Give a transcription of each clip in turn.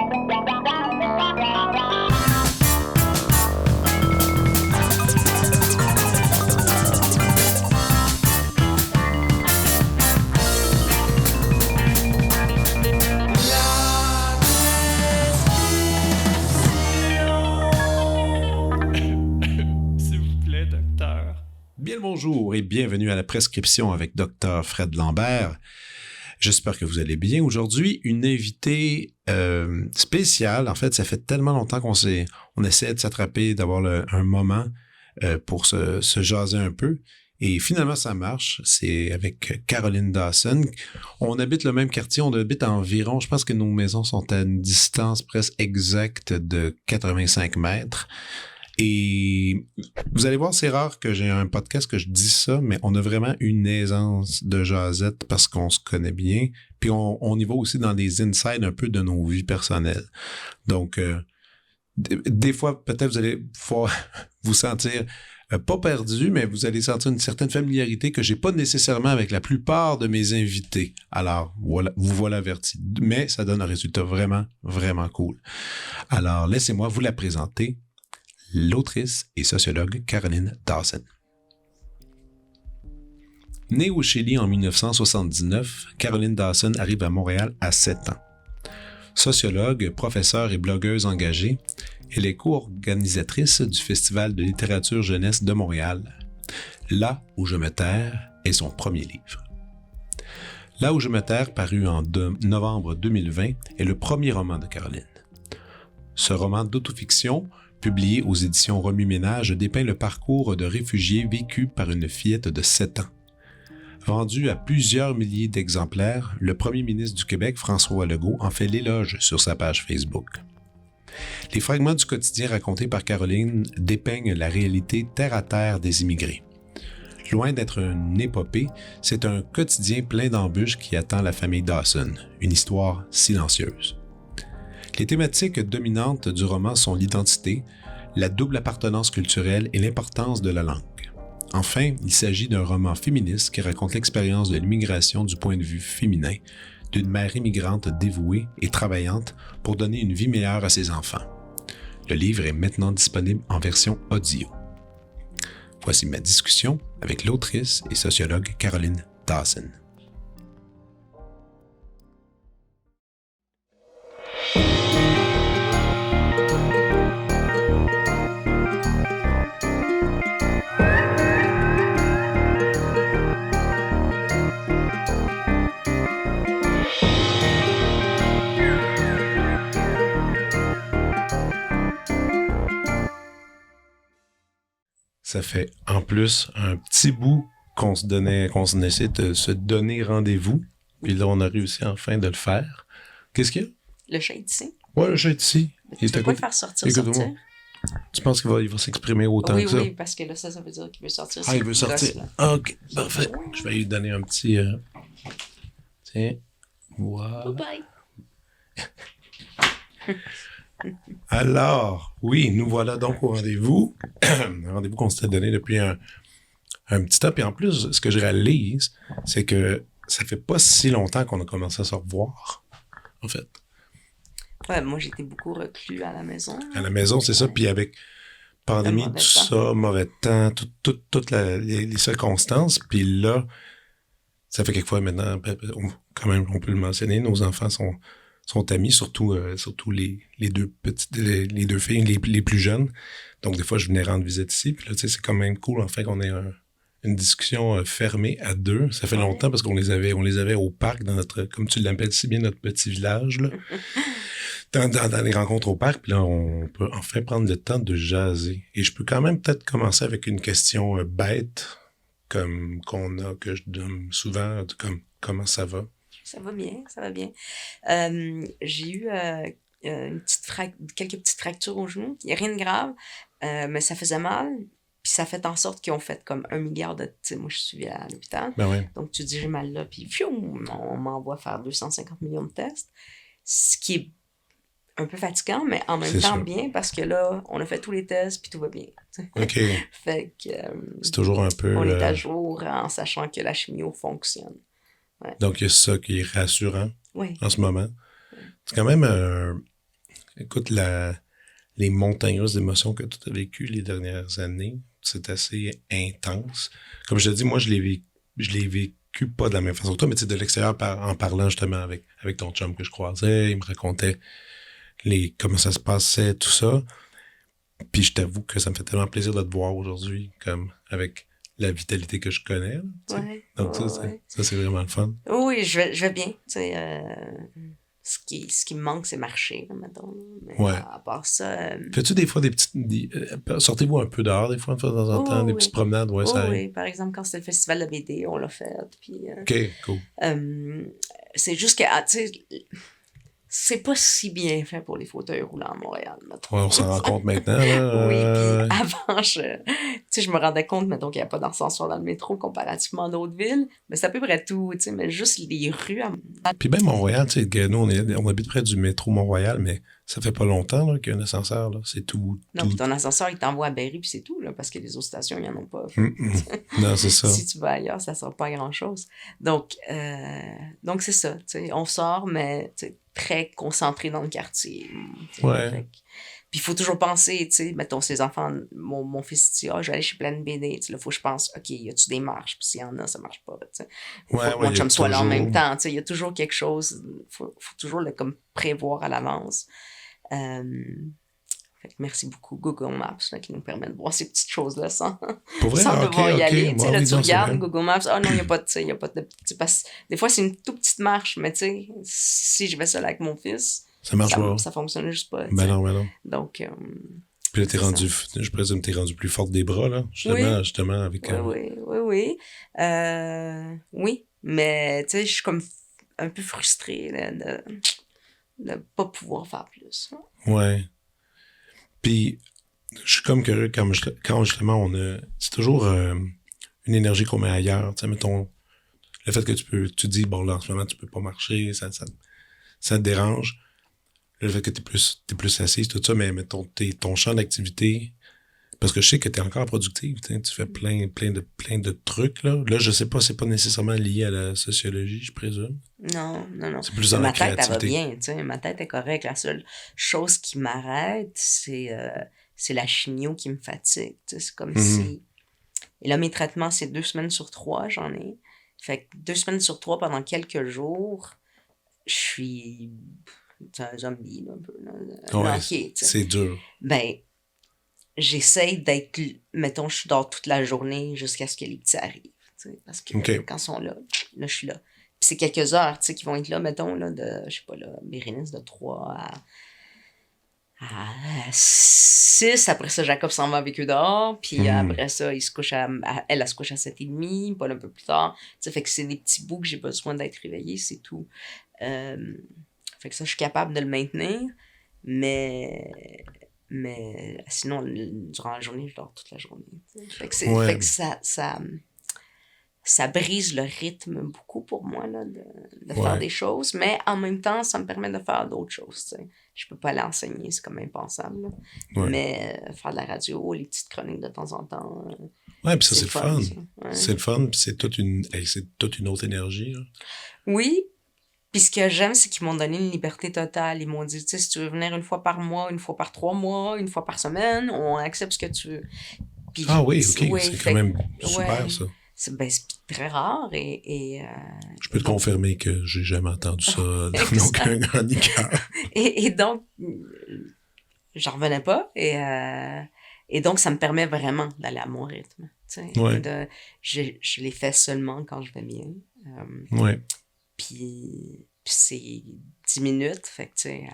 Bien le bonjour et bienvenue à la prescription avec Dr. Fred Lambert. J'espère que vous allez bien. Aujourd'hui, une invitée spéciale. En fait, ça fait tellement longtemps qu'on essaie de s'attraper, d'avoir un moment pour se jaser un peu. Et finalement, ça marche. C'est avec Caroline Dawson. On habite le même quartier. On habite à environ, je pense que nos maisons sont à une distance presque exacte de 85 mètres. Et vous allez voir, c'est rare que j'ai un podcast que je dis ça, mais on a vraiment une aisance de jasette parce qu'on se connaît bien. Puis on y va aussi dans des insides un peu de nos vies personnelles. Donc, des fois, peut-être vous allez pouvoir vous sentir pas perdu, mais vous allez sentir une certaine familiarité que j'ai pas nécessairement avec la plupart de mes invités. Alors, voilà, vous voilà avertis. Mais ça donne un résultat vraiment, vraiment cool. Alors, laissez-moi vous la présenter. L'autrice et sociologue Caroline Dawson. Née au Chili en 1979, Caroline Dawson arrive à Montréal à 7 ans. Sociologue, professeure et blogueuse engagée, elle est co-organisatrice du Festival de littérature jeunesse de Montréal. Là où je me terre est son premier livre. Là où je me terre, paru en novembre 2020, est le premier roman de Caroline. Ce roman d'autofiction, publié aux éditions Remue-Ménage, dépeint le parcours de réfugiés vécu par une fillette de 7 ans. Vendu à plusieurs milliers d'exemplaires, le premier ministre du Québec, François Legault, en fait l'éloge sur sa page Facebook. Les fragments du quotidien racontés par Caroline dépeignent la réalité terre-à-terre des immigrés. Loin d'être une épopée, c'est un quotidien plein d'embûches qui attend la famille Dawson, une histoire silencieuse. Les thématiques dominantes du roman sont l'identité, la double appartenance culturelle et l'importance de la langue. Enfin, il s'agit d'un roman féministe qui raconte l'expérience de l'immigration du point de vue féminin, d'une mère immigrante dévouée et travaillante pour donner une vie meilleure à ses enfants. Le livre est maintenant disponible en version audio. Voici ma discussion avec l'autrice et sociologue Caroline Dawson. Ça fait en plus un petit bout qu'on essayait de se donner rendez-vous. Puis là, on a réussi enfin de le faire. Qu'est-ce qu'il y a? Le chat est ici. Ouais, le chat est ici. Tu peux pas le faire sortir. Tu penses qu'il va s'exprimer autant que ça? Oui, parce que là, ça veut dire qu'il veut sortir. Ah, il veut sortir. OK, parfait. Je vais lui donner un petit... Tiens, voilà. Bye-bye. Alors, oui, nous voilà donc au rendez-vous. Un rendez-vous qu'on s'était donné depuis un petit temps. Puis en plus, ce que je réalise, c'est que ça fait pas si longtemps qu'on a commencé à se revoir, en fait. Ouais, moi, j'étais beaucoup reclus à la maison. À la maison, c'est ça. Puis avec pandémie, tout ça, mauvais temps, toutes les circonstances. Puis là, ça fait quelquefois maintenant, quand même, on peut le mentionner, nos enfants sont amis, surtout les deux filles les plus jeunes. Donc, des fois, je venais rendre visite ici. Puis là, tu sais, c'est quand même cool, en fait, qu'on ait une discussion fermée à deux. Ça fait longtemps parce qu'on les avait au parc, dans notre, comme tu l'appelles si bien, notre petit village, là. Dans les rencontres au parc. Puis là, on peut enfin prendre le temps de jaser. Et je peux quand même peut-être commencer avec une question bête, que je donne souvent, comme comment ça va? Ça va bien, ça va bien. J'ai eu quelques petites fractures au genou. Il n'y a rien de grave, mais ça faisait mal. Puis ça fait en sorte qu'ils ont fait comme 1 milliard de... Tu sais, moi, je suis suivie à l'hôpital. Ben oui. Donc, tu dis, j'ai mal là, puis on m'envoie faire 250 millions de tests. Ce qui est un peu fatigant, mais en même temps bien, parce que là, on a fait tous les tests, puis tout va bien. OK. Fait que... c'est toujours un peu... On est à jour en sachant que la chimio fonctionne. Ouais. Donc, il y a ça qui est rassurant oui. en ce moment. C'est quand même Écoute, les montagnes russes d'émotions que tu as vécues les dernières années, c'est assez intense. Comme je te dis, moi, je l'ai vécu pas de la même façon que toi, mais tu sais, de l'extérieur, en parlant justement avec ton chum que je croisais, il me racontait comment ça se passait, tout ça. Puis je t'avoue que ça me fait tellement plaisir de te voir aujourd'hui, comme avec la vitalité que je connais. Là, donc ça, c'est vraiment le fun. Oui, je vais bien. Ce qui me manque, c'est marcher, là, mettons. Mais à part ça... Fais-tu des fois des petites... sortez-vous un peu dehors, des fois, de temps en temps, des petites promenades? Ouais, ça oui, par exemple, quand c'était le festival de BD, on l'a fait. Puis, OK, cool. C'est juste que, tu sais... C'est pas si bien fait pour les fauteuils roulants à Montréal, mettons. Ouais, on s'en rend compte maintenant, là. Oui, puis avant, je me rendais compte, mettons, qu'il n'y a pas d'ascenseur dans le métro comparativement à d'autres villes. Mais c'est à peu près tout, tu sais, mais juste les rues. Puis même Montréal, tu sais, nous, on habite près du métro Mont-Royal, mais ça fait pas longtemps là, qu'il y a un ascenseur, là. C'est tout. Non, puis ton ascenseur, il t'envoie à Berry, puis c'est tout, là, parce que les autres stations, ils n'en ont pas. Non, c'est ça. Si tu vas ailleurs, ça ne sert pas à grand-chose. Donc c'est ça, tu sais, on sort, mais très concentré dans le quartier. Ouais. Puis il faut toujours penser, tu sais, mettons, ces enfants, mon fils dit, je vais aller chez Pleine BD, tu sais, là, faut que je pense, OK, y a-tu des marches? Puis s'il y en a, ça marche pas, tu sais. Faut que mon chum soit là en même temps, tu sais, il y a toujours quelque chose, faut toujours le comme prévoir à l'avance. Fait que merci beaucoup Google Maps là, qui nous permet de voir ces petites choses-là sans devoir y aller. Tu sais, là, tu regardes Google Maps, non, il n'y a pas de... Des fois, c'est une toute petite marche, mais tu sais, si je vais seul avec mon fils, ça marche pas. Ça fonctionne juste pas. Ben non. Donc... Puis là, je présume que t'es rendu plus forte des bras, là, justement avec... Oui. Oui, mais tu sais, je suis comme un peu frustrée là, de ne pas pouvoir faire plus. Ouais. Puis, je suis comme curieux quand justement on a... C'est toujours une énergie qu'on met ailleurs. Tu sais, mettons, le fait que tu dis, bon, là, en ce moment, tu peux pas marcher, ça te dérange. Le fait que t'es plus assise, tout ça, mais mettons, ton champ d'activité... Parce que je sais que t'es encore productive, tu fais plein de trucs, là. Là, je sais pas, c'est pas nécessairement lié à la sociologie, je présume. Non. C'est plus dans la créativité. Ma tête, elle va bien, tu sais. Ma tête est correcte. La seule chose qui m'arrête, c'est la chimio qui me fatigue. C'est comme si... Et là, mes traitements, c'est 2 semaines sur 3, j'en ai. Fait que 2 semaines sur 3, pendant quelques jours, je suis... C'est un zombie, là, un peu. Là. Ouais, c'est dur. Ben... J'essaie d'être, mettons, je dors toute la journée jusqu'à ce que les petits arrivent, parce que quand ils sont là, je suis là. Puis c'est quelques heures, qui vont être là, mettons, là, de, je sais pas, là, Bérénice de 3 à 6. Après ça, Jacob s'en va avec eux dehors, puis après ça, elle se couche à 7h30, Paul un peu plus tard. Fait que c'est des petits bouts que j'ai besoin d'être réveillée, c'est tout. Fait que ça, je suis capable de le maintenir, mais sinon, durant la journée, je dors toute la journée. Fait que ça brise le rythme beaucoup pour moi là, de faire des choses, mais en même temps, ça me permet de faire d'autres choses. T'sais. Je peux pas aller enseigner, c'est comme impensable. Mais faire de la radio, les petites chroniques de temps en temps. Ouais, puis ça, c'est le fun. C'est le fun, puis c'est toute une autre énergie. Là. Oui. Puis ce que j'aime, c'est qu'ils m'ont donné une liberté totale. Ils m'ont dit, tu sais, si tu veux venir 1 fois par mois, 1 fois par 3 mois, 1 fois par semaine, on accepte ce que tu veux. Puis, oui, OK. C'est quand même super, ça. C'est très rare et je peux te confirmer que j'ai jamais entendu ça dans aucun chroniqueur. Et donc, j'en revenais pas. Et donc, ça me permet vraiment d'aller à mon rythme. Je l'ai fait seulement quand je vais bien. Puis c'est 10 minutes, fait que, tu sais,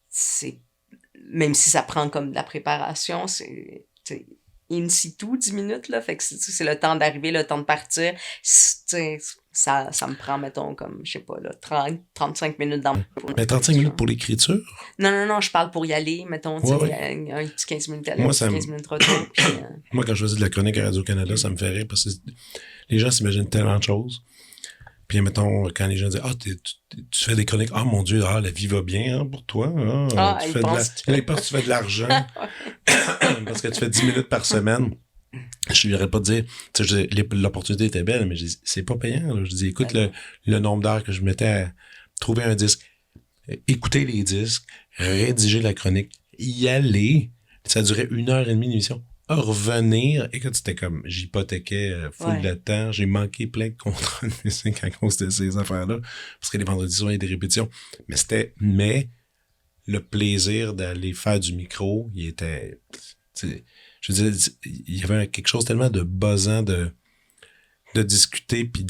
c'est... Même si ça prend comme de la préparation, c'est in situ 10 minutes, là, fait que c'est le temps d'arriver, le temps de partir. Ça me prend, mettons, comme, je sais pas, là, 35 minutes dans... Mais 35 minutes pour l'écriture? Non, je parle pour y aller, mettons, un petit 15 minutes aller, un petit 15 minutes retour. Puis, moi, quand je faisais de la chronique à Radio-Canada, ça me fait rire parce que les gens s'imaginent tellement de choses. Puis, mettons, quand les gens disent « Ah, tu fais des chroniques. Ah, mon Dieu, la vie va bien pour toi. Ils pensent que tu fais de l'argent. Parce que tu fais 10 minutes par semaine. » Je lui aurais pas dit, l'opportunité était belle, mais je dis, c'est pas payant. Là. Je dis, écoute, le nombre d'heures que je mettais à trouver un disque, écouter les disques, rédiger la chronique, y aller. Ça durait 1h30 d'émission. Revenir, écoute, c'était comme, j'hypothéquais full de temps, j'ai manqué plein de contrats de musique à cause de ces affaires-là, parce que les vendredis soirs, il y a des répétitions. Mais le plaisir d'aller faire du micro, il était, je veux dire, il y avait quelque chose tellement de buzzant de discuter, puis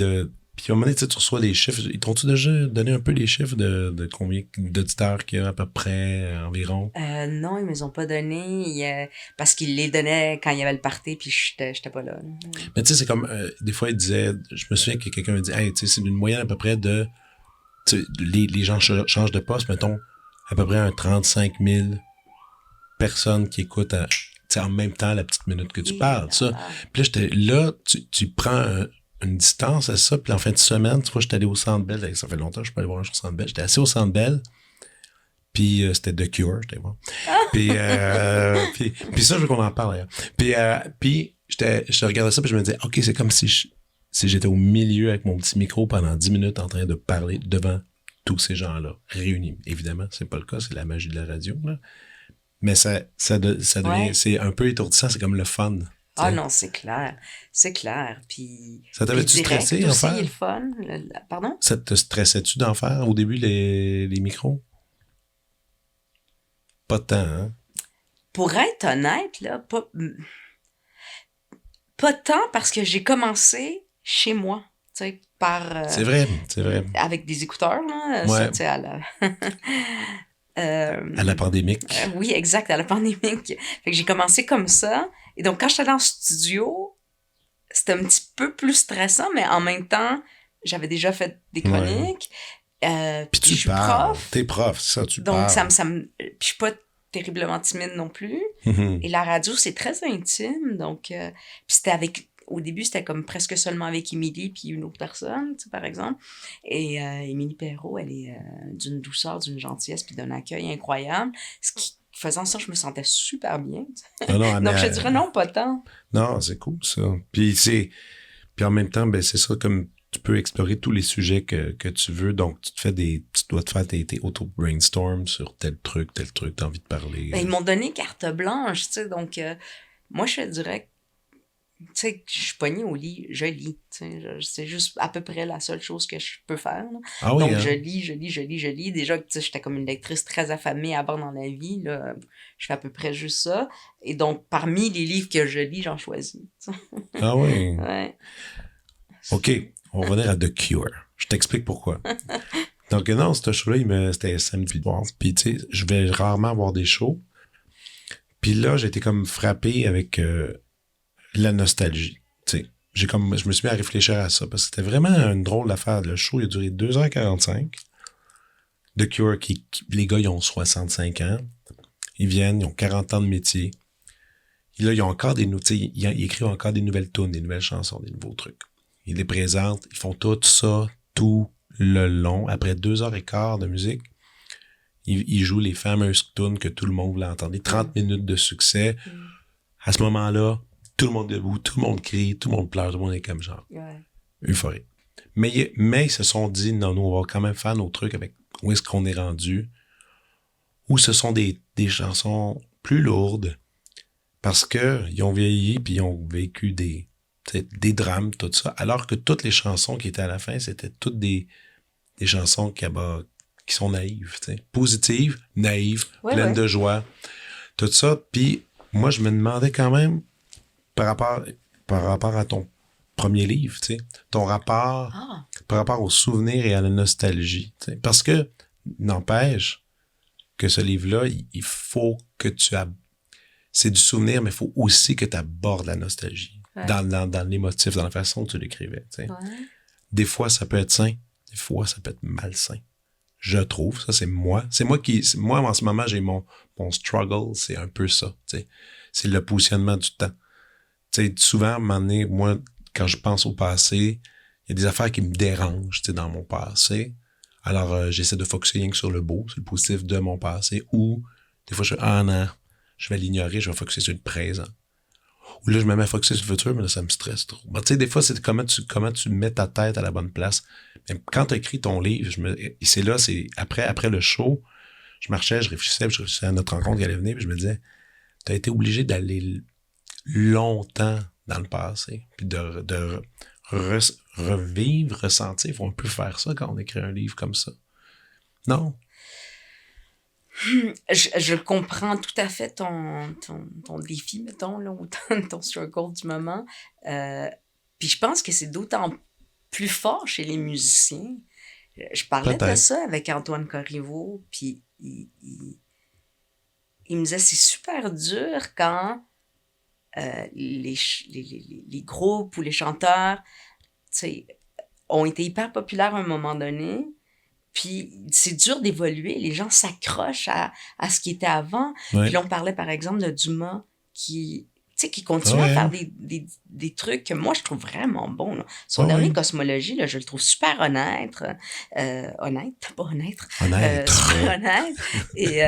à un moment donné, tu reçois des chiffres. Ils t'ont-tu déjà donné un peu les chiffres de combien d'auditeurs qu'il y a à peu près, environ? Non, ils me les ont pas donné parce qu'ils les donnaient quand il y avait le party, puis j'étais pas là. Mais tu sais, c'est comme, des fois, ils disaient, je me souviens que quelqu'un me dit, hey, tu sais, c'est une moyenne à peu près de, les gens changent de poste, mettons, à peu près 35 000 personnes qui écoutent en même temps la petite minute que tu parles, ça. Puis là, j'étais là, tu prends une distance à ça, puis en fin de semaine, tu vois, j'étais allé au Centre Bell, ça fait longtemps que je suis pas allé voir un show au Centre Bell, j'étais assis au Centre Bell, puis c'était The Cure, j'étais voir. Puis ça, je veux qu'on en parle, d'ailleurs. Puis je regardais ça, puis je me disais, OK, c'est comme si j'étais au milieu avec mon petit micro pendant 10 minutes en train de parler devant tous ces gens-là, réunis. Évidemment, c'est pas le cas, c'est la magie de la radio, là. Mais ça devient, c'est un peu étourdissant, c'est comme le fun. Ah non, c'est clair. C'est clair. Puis. Ça t'avait-tu stressé d'en faire? Le fun. Pardon? Ça te stressait-tu d'en faire au début, les micros? Pas tant, hein? Pour être honnête, là, pas tant parce que j'ai commencé chez moi. Tu sais, par. C'est vrai. Avec des écouteurs, là. Ouais. Ça, tu sais, à la. À la pandémique. Oui, exact, à la pandémique. Fait que j'ai commencé comme ça. Et donc, quand j'étais dans le studio, c'était un petit peu plus stressant, mais en même temps, j'avais déjà fait des chroniques. Puis tu je suis parles. prof. T'es prof, c'est ça, tu donc, parles. puis je suis pas terriblement timide non plus. Et la radio, c'est très intime. Donc, puis c'était au début, c'était comme presque seulement avec Émilie puis une autre personne, tu sais, par exemple. Et Émilie Perrault, elle est d'une douceur, d'une gentillesse puis d'un accueil incroyable. Ce qui faisant ça, je me sentais super bien. Non, donc, je dirais non, pas tant. Non, c'est cool, ça. Puis en même temps, ben c'est ça, comme tu peux explorer tous les sujets que tu veux. Donc, tu dois te faire tes auto-brainstorms sur tel truc, t'as envie de parler. Ben, ils m'ont donné carte blanche, tu sais. Donc, moi, je te dirais, tu sais, je suis pognée au lit, je lis. C'est juste à peu près la seule chose que je peux faire. Là. Ah oui, donc, hein? je lis. Déjà, tu sais, j'étais comme une lectrice très affamée avant dans la vie. Là. Je fais à peu près juste ça. Et donc, parmi les livres que je lis, j'en choisis. Ah oui? Ouais. OK, on va revenir à The Cure. Je t'explique pourquoi. Donc, non, ce show-là, c'était samedi soir. Puis, tu sais, je vais rarement voir des shows. Puis là, j'ai été comme frappé avec la nostalgie. Tu sais, je me suis mis à réfléchir à ça parce que c'était vraiment une drôle d'affaire. Le show, il a duré 2h45. The Cure, les gars, ils ont 65 ans. Ils viennent, ils ont 40 ans de métier. Et là, ils ont encore ils écrivent encore des nouvelles tunes, des nouvelles chansons, des nouveaux trucs. Ils les présentent, ils font tout ça, tout le long. Après 2h15 de musique, ils jouent les fameuses tunes que tout le monde voulait entendre. Les 30 minutes de succès. À ce moment-là, tout le monde debout, tout le monde crie, tout le monde pleure, tout le monde est comme genre euphorique. Mais ils se sont dit, non, nous, on va quand même faire nos trucs avec où est-ce qu'on est rendu. Ou ce sont des chansons plus lourdes parce qu'ils ont vieilli puis ils ont vécu des drames, tout ça. Alors que toutes les chansons qui étaient à la fin, c'était toutes des chansons qui sont naïves, positives, naïves, pleines de joie, tout ça. Puis moi, je me demandais quand même, par rapport à ton premier livre, ton rapport par rapport aux souvenirs et à la nostalgie. Parce que, n'empêche que ce livre-là, il faut que c'est du souvenir, mais il faut aussi que tu abordes la nostalgie. Ouais. Dans l'émotif, dans la façon que tu l'écrivais. Ouais. Des fois, ça peut être sain, des fois, ça peut être malsain. Je trouve, ça, c'est moi. Moi, en ce moment, j'ai mon struggle, c'est un peu ça. T'sais. C'est le positionnement du temps. T'sais, souvent, à un moment donné, moi, quand je pense au passé, il y a des affaires qui me dérangent dans mon passé. Alors, j'essaie de focusser rien que sur le beau, sur le positif de mon passé, ou des fois, non, je vais l'ignorer, je vais focusser sur le présent. Ou là, je me mets à focusser sur le futur, mais là, ça me stresse trop. Ben, tu sais, des fois, c'est comment tu mets ta tête à la bonne place. Mais quand tu écris ton livre, c'est après le show, je marchais, je réfléchissais à notre rencontre qui allait venir, puis je me disais, tu as été obligé d'aller longtemps dans le passé, puis de revivre, ressentir. On peut faire ça quand on écrit un livre comme ça. Non? Je comprends tout à fait ton défi, mettons, là, ou ton struggle du moment. Puis je pense que c'est d'autant plus fort chez les musiciens. Je parlais de ça avec Antoine Corriveau, puis il me disait c'est super dur quand les groupes ou les chanteurs, tu sais, ont été hyper populaires à un moment donné. Puis c'est dur d'évoluer. Les gens s'accrochent à ce qui était avant. Ouais. Puis là, on parlait par exemple de Dumas qui continue à faire des trucs que moi, je trouve vraiment bons. Là. Son dernier Cosmologie, là, je le trouve super honnête. Super honnête. Et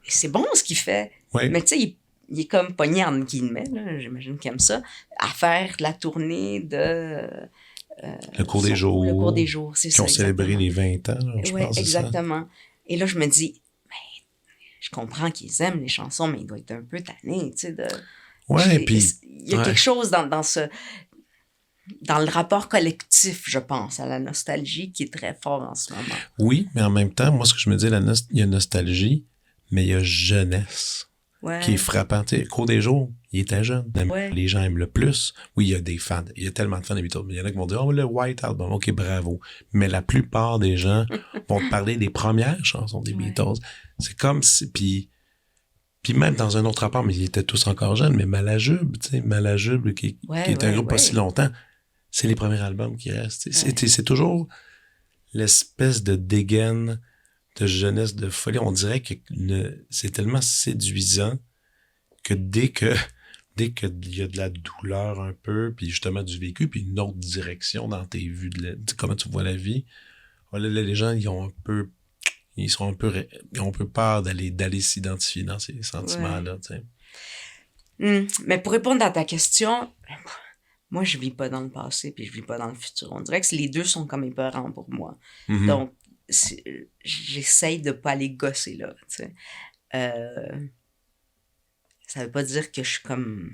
c'est bon ce qu'il fait. Ouais. Mais tu sais, il est comme pogné en guillemets, là, j'imagine qu'il aime ça, à faire la tournée de... le cours des jours. Le cours des jours, c'est ça. Qui ont célébré les 20 ans, là, je pense. Oui, exactement. Ça. Et là, je me dis, je comprends qu'ils aiment les chansons, mais il doit être un peu tanné, tu sais. Ouais, puis... Il y a quelque chose dans le rapport collectif, je pense, à la nostalgie qui est très fort en ce moment. Oui, mais en même temps, moi, ce que je me dis, il y a nostalgie, mais il y a jeunesse. Ouais. Qui est frappant. Tu sais, Cours des jours, il était jeune. Ouais. Les gens aiment le plus. Oui, il y a des fans. Il y a tellement de fans des Beatles. Mais il y en a qui vont dire, oh, le White Album, OK, bravo. Mais la plupart des gens vont te parler des premières chansons des Beatles. C'est comme si... Puis même dans un autre rapport, mais ils étaient tous encore jeunes, mais Malajube, tu sais, Malajube, qui est un groupe pas si longtemps, c'est les premiers albums qui restent. C'est toujours l'espèce de dégaine de jeunesse, de folie. On dirait que c'est tellement séduisant que dès qu'il y a de la douleur un peu, puis justement du vécu, puis une autre direction dans tes vues de comment tu vois la vie, là, les gens, ils ont un peu peur d'aller s'identifier dans ces sentiments-là, tu sais. Mais pour répondre à ta question, moi, je vis pas dans le passé, puis je vis pas dans le futur. On dirait que les deux sont comme épeurants pour moi. Mm-hmm. Donc, j'essaye de pas aller gosser là, tu sais. Ça veut pas dire que je suis comme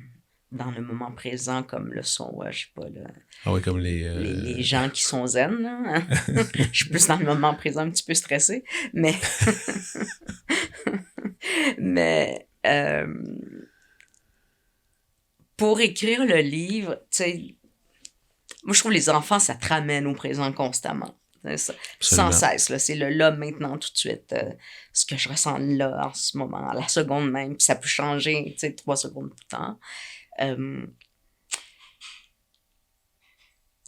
dans le moment présent comme le sont, je sais pas, là. Ah oui, comme les gens qui sont zen, là. Je suis plus dans le moment présent, un petit peu stressée, mais... mais... pour écrire le livre, tu sais, moi, je trouve que les enfants, ça te ramène au présent constamment. Sans cesse, là, c'est le là, maintenant, tout de suite, ce que je ressens là, en ce moment, à la seconde même, puis ça peut changer, tu sais, 3 secondes plus tard.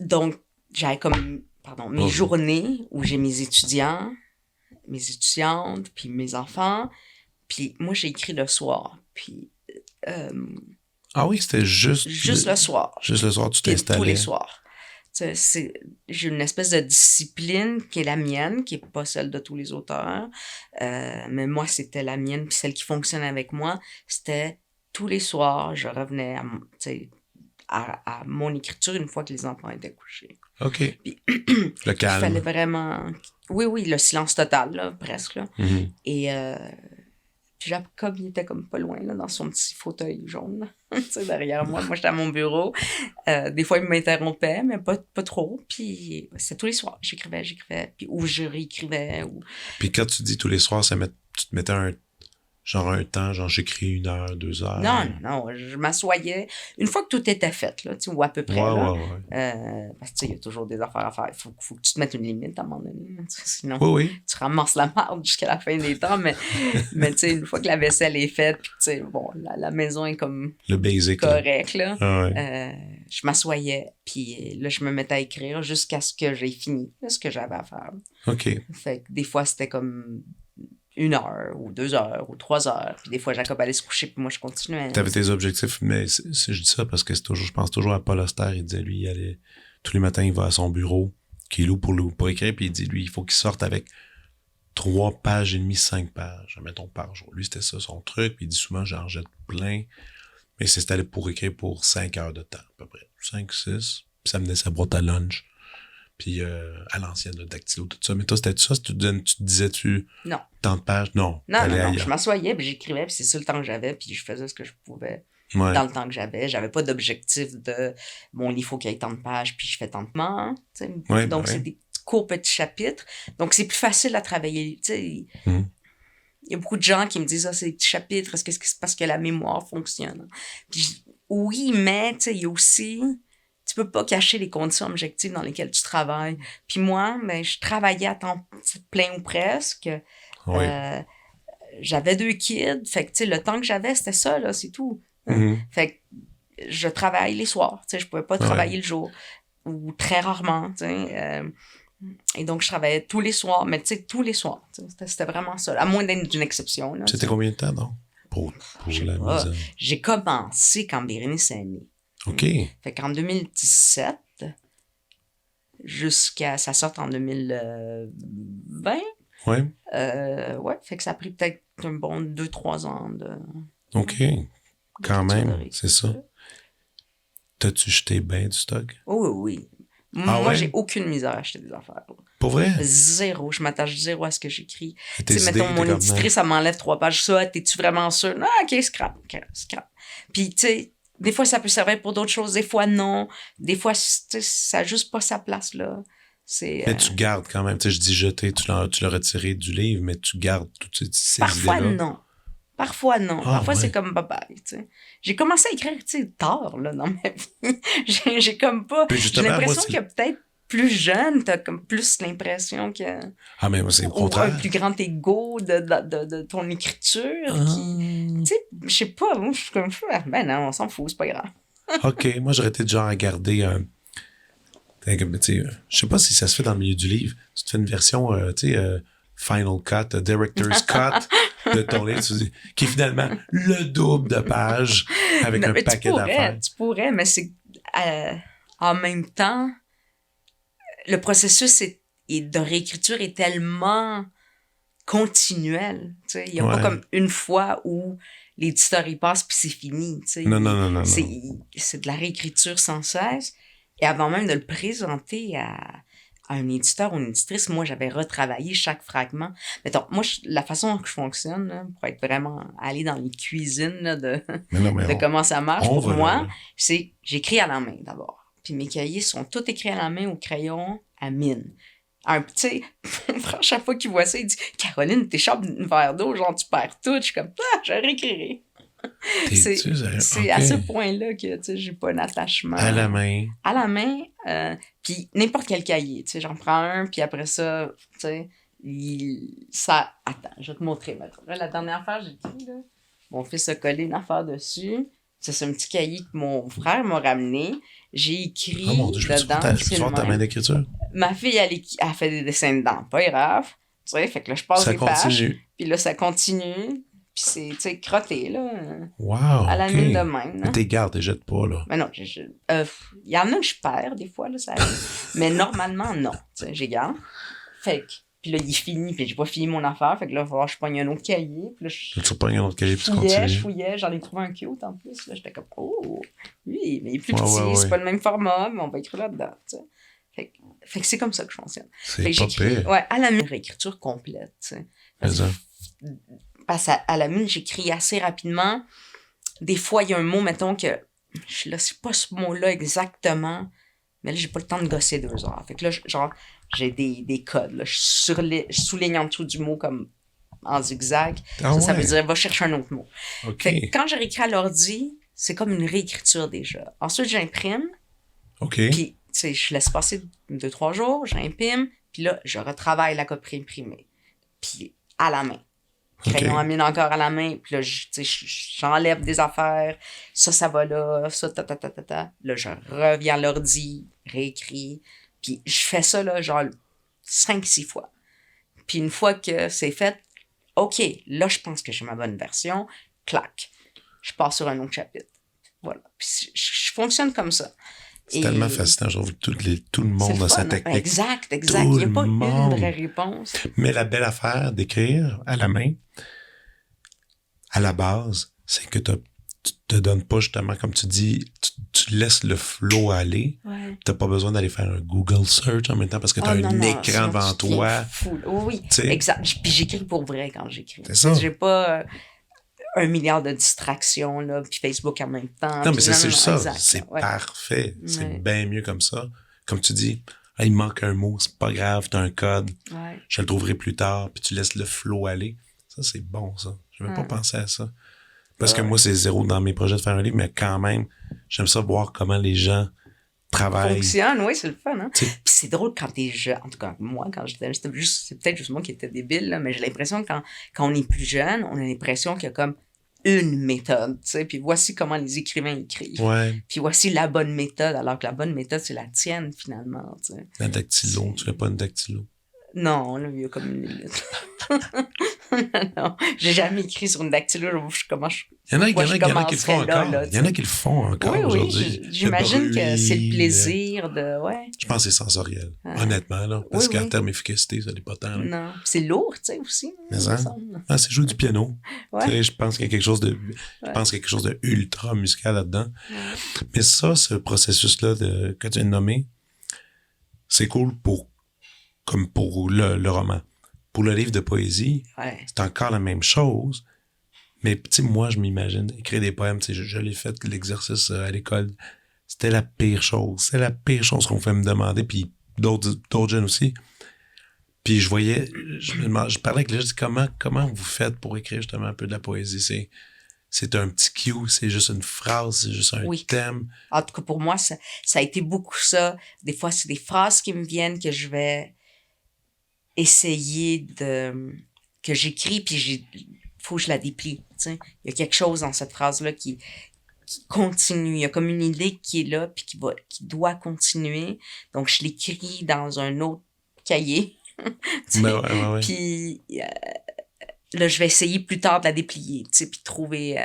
Donc, j'avais comme, mes journées où j'ai mes étudiants, mes étudiantes, puis mes enfants, puis moi, j'ai écrit le soir, puis... ah oui, c'était juste le soir. Juste le soir, tu t'installais. Tous les soirs. J'ai une espèce de discipline qui est la mienne, qui n'est pas celle de tous les auteurs. Mais moi, c'était la mienne. Puis celle qui fonctionnait avec moi, c'était tous les soirs, je revenais à mon écriture une fois que les enfants étaient couchés. OK. Puis, le calme. Il fallait vraiment... Oui, le silence total, là, presque. Là. Mm-hmm. Et... puis Jacob, il était comme pas loin, là, dans son petit fauteuil jaune, tu sais, derrière moi. Moi, j'étais à mon bureau. Des fois, il m'interrompait, mais pas trop. Puis c'était tous les soirs. J'écrivais. Puis, ou je réécrivais. Puis quand tu dis tous les soirs, tu te mettais un temps, genre j'écris 1 heure, 2 heures. Non. Je m'assoyais. Une fois que tout était fait, là, tu sais, ou à peu près. Ouais. Parce que, tu sais, il y a toujours des affaires à faire. Il faut que tu te mettes une limite à un moment donné. Sinon, tu ramasses la marde jusqu'à la fin des temps. Mais tu sais, une fois que la vaisselle est faite, puis, tu sais, bon, la maison est comme. Le basic. Correct, là. Je m'assoyais, puis là, je me mettais à écrire jusqu'à ce que j'ai fini ce que j'avais à faire. OK. Fait que des fois, c'était comme 1 heure, ou 2 heures, ou 3 heures. Puis des fois, Jacob allait se coucher, puis moi, je continuais. Tu avais tes objectifs, mais je dis ça parce que je pense toujours à Paul Auster. Il disait, lui, il allait, tous les matins, il va à son bureau, qui est lourd pour écrire, puis il dit, lui, il faut qu'il sorte avec 3 pages et demie, 5 pages, mettons, par jour. Lui, c'était ça, son truc. Puis il dit souvent, j'en jette plein. Mais c'était pour écrire pour 5 heures de temps, à peu près. 5, 6. Puis ça me laissait sa boîte à lunch. Puis à l'ancienne, le dactylo, tout ça. Mais toi, c'était ça? Tu te disais-tu... Non. Tant de pages? Non. Non. Je m'assoyais, puis j'écrivais, puis c'est ça le temps que j'avais, puis je faisais ce que je pouvais dans le temps que j'avais. J'avais pas d'objectif de mon livre, il faut qu'il y ait tant de pages, puis je fais tant de temps. Donc, c'est des courts petits chapitres. Donc, c'est plus facile à travailler. Il y a beaucoup de gens qui me disent, c'est des petits chapitres, est-ce que c'est parce que la mémoire fonctionne? Puis, oui, mais il y a aussi... Tu peux pas cacher les conditions objectives dans lesquelles tu travailles. Puis moi, je travaillais à temps plein ou presque. Oui. J'avais 2 kids. Fait que, le temps que j'avais, c'était ça, là, c'est tout. Fait que je travaille les soirs. Je pouvais pas travailler le jour. Ou très rarement, et donc, je travaillais tous les soirs. Mais tous les soirs. C'était vraiment ça. À moins d'être d'une exception. Là, c'était combien de temps, donc? Pour la mise? J'ai commencé quand Bérénice est née. OK. Fait qu'en 2017, jusqu'à sa sorte en 2020. Oui. Fait que ça a pris peut-être un bon 2-3 ans de... OK. Quand même, c'est ça. T'as-tu jeté bien du stock? Oui. Moi, j'ai aucune misère à acheter des affaires. Pour vrai? Zéro. Je m'attache zéro à ce que j'écris. Tu sais, mettons, mon éditrice, ça m'enlève 3 pages. Ça, t'es-tu vraiment sûr? Non, OK, scrap. Puis, tu sais, des fois, ça peut servir pour d'autres choses. Des fois, non. Des fois, ça n'a juste pas sa place, là. Mais tu gardes quand même. Tu sais, je dis jeter, tu l'as retiré du livre, mais tu gardes toutes ces Parfois, idées-là. Parfois, non. Parfois, c'est comme bye-bye, tu sais. J'ai commencé à écrire, tu sais, tard, là, dans ma vie. j'ai comme pas... J'ai l'impression que peut-être plus jeune, t'as comme plus l'impression que... Ah, mais moi, c'est le contraire. Un plus grand ego de ton écriture qui... Tu sais, je sais pas, moi, je suis comme... Ben non, on s'en fout, c'est pas grave. OK, moi, j'aurais été du genre à garder un... je sais pas si ça se fait dans le milieu du livre. Tu te fais une version, Final Cut, Director's Cut de ton livre, qui est finalement le double de pages avec un paquet d'affaires. Tu pourrais, mais c'est... en même temps... Le processus de réécriture est tellement continuel. Il n'y a pas comme une fois où l'éditeur y passe puis c'est fini. Non. C'est de la réécriture sans cesse. Et avant même de le présenter à un éditeur ou une éditrice, moi, j'avais retravaillé chaque fragment. Mettons, moi, la façon que je fonctionne, là, pour être vraiment allé dans les cuisines là, de comment ça marche, pour moi, c'est j'écris à la main d'abord. Puis mes cahiers sont tous écrits à la main au crayon à mine. Un petit, à chaque fois qu'il voit ça, il dit « Caroline, t'échappes un verre d'eau, genre tu perds tout. » Je suis comme « je réécrirai. » C'est à ce point-là que j'ai pas d'attachement. À la main. À la main, puis n'importe quel cahier. J'en prends un, puis après ça, ça... Attends, je vais te montrer maintenant. La dernière fois, j'ai écrit, là, mon fils a collé une affaire dessus. C'est un petit cahier que mon frère m'a ramené. J'ai écrit mon Dieu, dedans. Je peux voir ta main d'écriture? Ma fille, elle fait des dessins dedans. Pas grave. Tu sais, fait que là, je passe les pages. Puis là, ça continue. Puis c'est, tu sais, crotté, là. Wow, à la mine de même. Mais t'es gardes, t'es jettes pas, là. Mais non, il y en a que je perds, des fois, là, ça arrive. Mais normalement, non. Tu sais, j'ai garde. Fait que, puis là, il est fini, puis j'ai pas fini mon affaire. Fait que là, il va falloir que je pogne un autre cahier. Puis là, tu pognes un autre cahier, puis tu continues. Je fouillais, j'en ai trouvé un cute en plus. Là, j'étais comme, oh, oui, mais il est plus petit, c'est pas le même format, mais on va écrire là-dedans, tu sais. Fait que c'est comme ça que je fonctionne. C'est pas pire. Ouais, à la mine, réécriture complète, tu sais. Parce qu'à la mine, j'écris assez rapidement. Des fois, il y a un mot, mettons, que là, c'est pas ce mot-là exactement, mais là, j'ai pas le temps de gosser 2 heures. Fait que là, genre, j'ai des codes, là. Je souligne en dessous du mot comme en zigzag. Ça veut dire, va chercher un autre mot. Okay. Fait que quand je réécris à l'ordi, c'est comme une réécriture déjà. Ensuite, j'imprime. OK. Puis, tu sais, je laisse passer 2-3 jours, j'imprime, puis là, je retravaille la copie imprimée. Puis, à la main. Crayon à mine encore à la main, puis là, j'enlève des affaires, ça va là, ça, ta. Là, je reviens à l'ordi, réécris, puis je fais ça, là, genre 5-6 fois. Puis une fois que c'est fait, OK, là, je pense que j'ai ma bonne version, clac, je passe sur un autre chapitre. Voilà. Puis je fonctionne comme ça. C'est tellement fascinant, je trouve que tout le monde a sa technique. Exact. Il n'y a pas une vraie réponse. Mais la belle affaire d'écrire à la main, à la base, c'est que tu tu te donnes pas justement, comme tu dis, tu laisses le flow aller. Ouais. T'as pas besoin d'aller faire un Google search en même temps parce que t'as un écran devant toi. Oui, exact. Puis j'écris pour vrai quand j'écris. C'est ça. J'ai pas 1 milliard de distractions, là, puis Facebook en même temps. Non, mais c'est ça. Exact, c'est parfait. Ouais. C'est bien mieux comme ça. Comme tu dis, il manque un mot, c'est pas grave, t'as un code. Ouais. Je le trouverai plus tard, puis tu laisses le flow aller. Ça, c'est bon, ça. Je n'avais pas pensé à ça. Parce que moi, c'est zéro dans mes projets de faire un livre, mais quand même, j'aime ça voir comment les gens travaillent. Fonctionne, oui, c'est le fun, hein. Puis c'est drôle quand t'es jeune. En tout cas, moi, quand j'étais jeune, c'est peut-être juste moi qui étais débile, là, mais j'ai l'impression que quand on est plus jeune, on a l'impression qu'il y a comme une méthode, tu sais, puis voici comment les écrivains écrivent. Ouais. Puis voici la bonne méthode, alors que la bonne méthode, c'est la tienne, finalement, tu sais. La dactylo, tu fais pas une dactylo. Non, là, il y a comme une limite. Non, j'ai jamais écrit sur une dactylo. Il y en a qui le font encore. Il y en a qui le font encore aujourd'hui. J'imagine que c'est le plaisir de... Ouais. Je pense que c'est sensoriel, honnêtement, là. Parce qu'en termes efficacité, ça n'est pas tant. Là. Non. C'est lourd, tu sais, aussi. Mais ça, c'est jouer du piano. Ouais. Tu sais, je pense qu'il y a quelque chose de... Je pense qu'il y a quelque chose de ultra musical là-dedans. Ouais. Mais ça, ce processus-là que tu viens de nommer, c'est cool comme pour le roman. Pour le livre de poésie, c'est encore la même chose. Mais, tu sais, moi, je m'imagine écrire des poèmes. Tu sais, je l'ai fait, l'exercice à l'école. C'était la pire chose. C'est la pire chose qu'on fait me demander. Puis d'autres jeunes aussi. Puis je voyais, je parlais avec les gens, je dis comment vous faites pour écrire justement un peu de la poésie? C'est un petit cue, c'est juste une phrase, c'est juste un thème. En tout cas, pour moi, ça a été beaucoup ça. Des fois, c'est des phrases qui me viennent que je vais essayer que j'écris, puis faut que je la déplie, tu sais. Il y a quelque chose dans cette phrase-là qui continue. Il y a comme une idée qui est là, puis qui doit continuer. Donc, je l'écris dans un autre cahier. Ouais. Puis là, je vais essayer plus tard de la déplier, tu sais, puis trouver...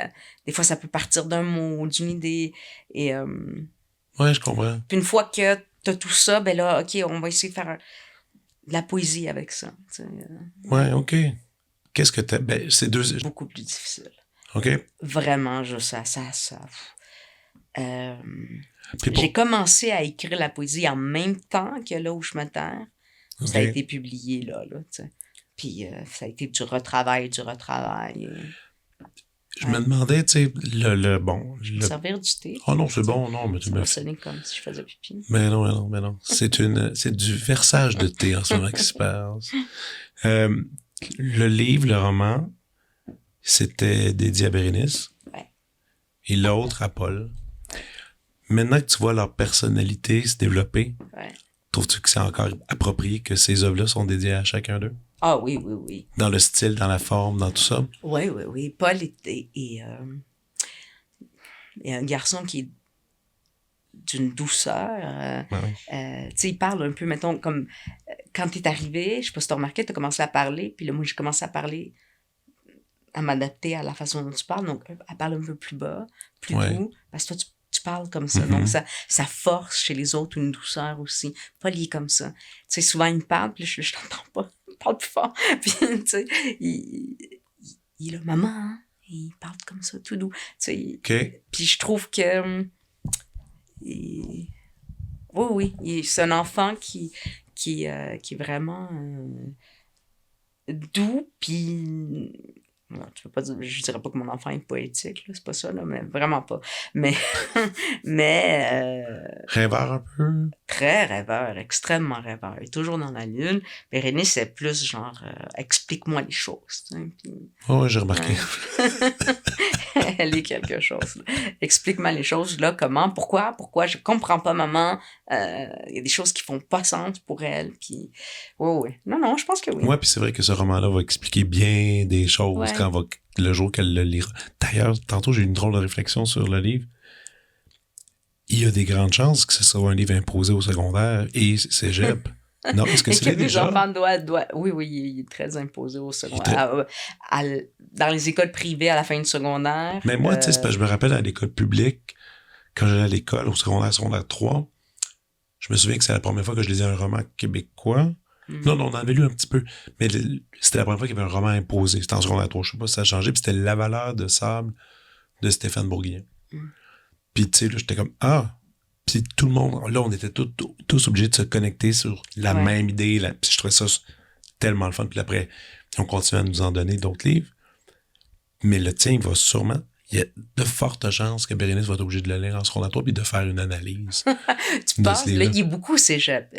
des fois, ça peut partir d'un mot, d'une idée, et... ouais, je comprends. Puis une fois que t'as tout ça, ben là, OK, on va essayer de faire de la poésie avec ça. Tu sais, ouais, OK. Qu'est-ce que t'as... Ben, c'est beaucoup plus difficile. OK. Vraiment, ça. J'ai commencé à écrire la poésie en même temps que Là où je me terre. Okay. Ça a été publié là, tu sais. Puis ça a été du retravail. Je me demandais, tu sais, bon... Servir du thé. Oh non, c'est bon, non, mais tu m'as sonné comme si je faisais pipi. Mais non. C'est du versage de thé en ce moment qui se passe. Le livre, le roman, c'était dédié à Bérénice. Ouais. Et l'autre à Paul. Ouais. Maintenant que tu vois leur personnalité se développer, trouves-tu que c'est encore approprié que ces œuvres-là sont dédiées à chacun d'eux? Ah oui. Dans le style, dans la forme, dans tout ça? Oui. Paul est un garçon qui est d'une douceur. Tu sais, il parle un peu, mettons, comme quand t'es arrivé, je sais pas si t'as remarqué, t'as commencé à parler, puis là, moi, j'ai commencé à parler, à m'adapter à la façon dont tu parles, donc à parler un peu plus bas, plus doux, parce que toi, tu parles comme ça, donc ça force chez les autres une douceur aussi. Paul, il est comme ça. Tu sais, souvent, il me parle, puis je t'entends pas, il parle plus fort, puis tu sais, il est là, maman, hein? Il parle comme ça, tout doux, tu sais. Okay. Puis je trouve que... Oui, c'est un enfant qui est vraiment doux, puis tu peux pas dire, je dirais pas que mon enfant est poétique, là, c'est pas ça, là, mais vraiment pas. Mais rêveur un peu? Très rêveur, extrêmement rêveur. Il est toujours dans la lune. Bérénice, c'est plus genre explique-moi les choses. Oui, j'ai remarqué. Elle est quelque chose. Là. Explique-moi les choses, là, comment, pourquoi, je comprends pas, maman. Il y a des choses qui font pas sens pour elle. Puis, oui. Non, je pense que oui. Oui, puis c'est vrai que ce roman-là va expliquer bien des choses le jour qu'elle le lira. D'ailleurs, tantôt, j'ai eu une drôle de réflexion sur le livre. Il y a des grandes chances que ce soit un livre imposé au secondaire et cégep. Non, est-ce que c'est déjà? Les enfants doivent... Oui, il est très imposé au secondaire. Dans les écoles privées à la fin du secondaire. Mais moi, tu sais, je me rappelle à l'école publique, quand j'allais à l'école, au secondaire 3, je me souviens que c'est la première fois que je lisais un roman québécois. Non, on en avait lu un petit peu, mais c'était la première fois qu'il y avait un roman imposé. C'était en secondaire 3, je sais pas si ça a changé, puis c'était La Valeur de sable de Stéphane Bourguignon. Puis, tu sais, là, j'étais comme, Puis tout le monde, là, on était tous obligés de se connecter sur la même idée. Puis je trouvais ça tellement le fun. Puis après, on continue à nous en donner d'autres livres. Mais le tien, il va sûrement... Il y a de fortes chances que Bérénice va être obligée de le lire en secondaire 3 puis de faire une analyse. Tu penses? Là, il y a beaucoup cégep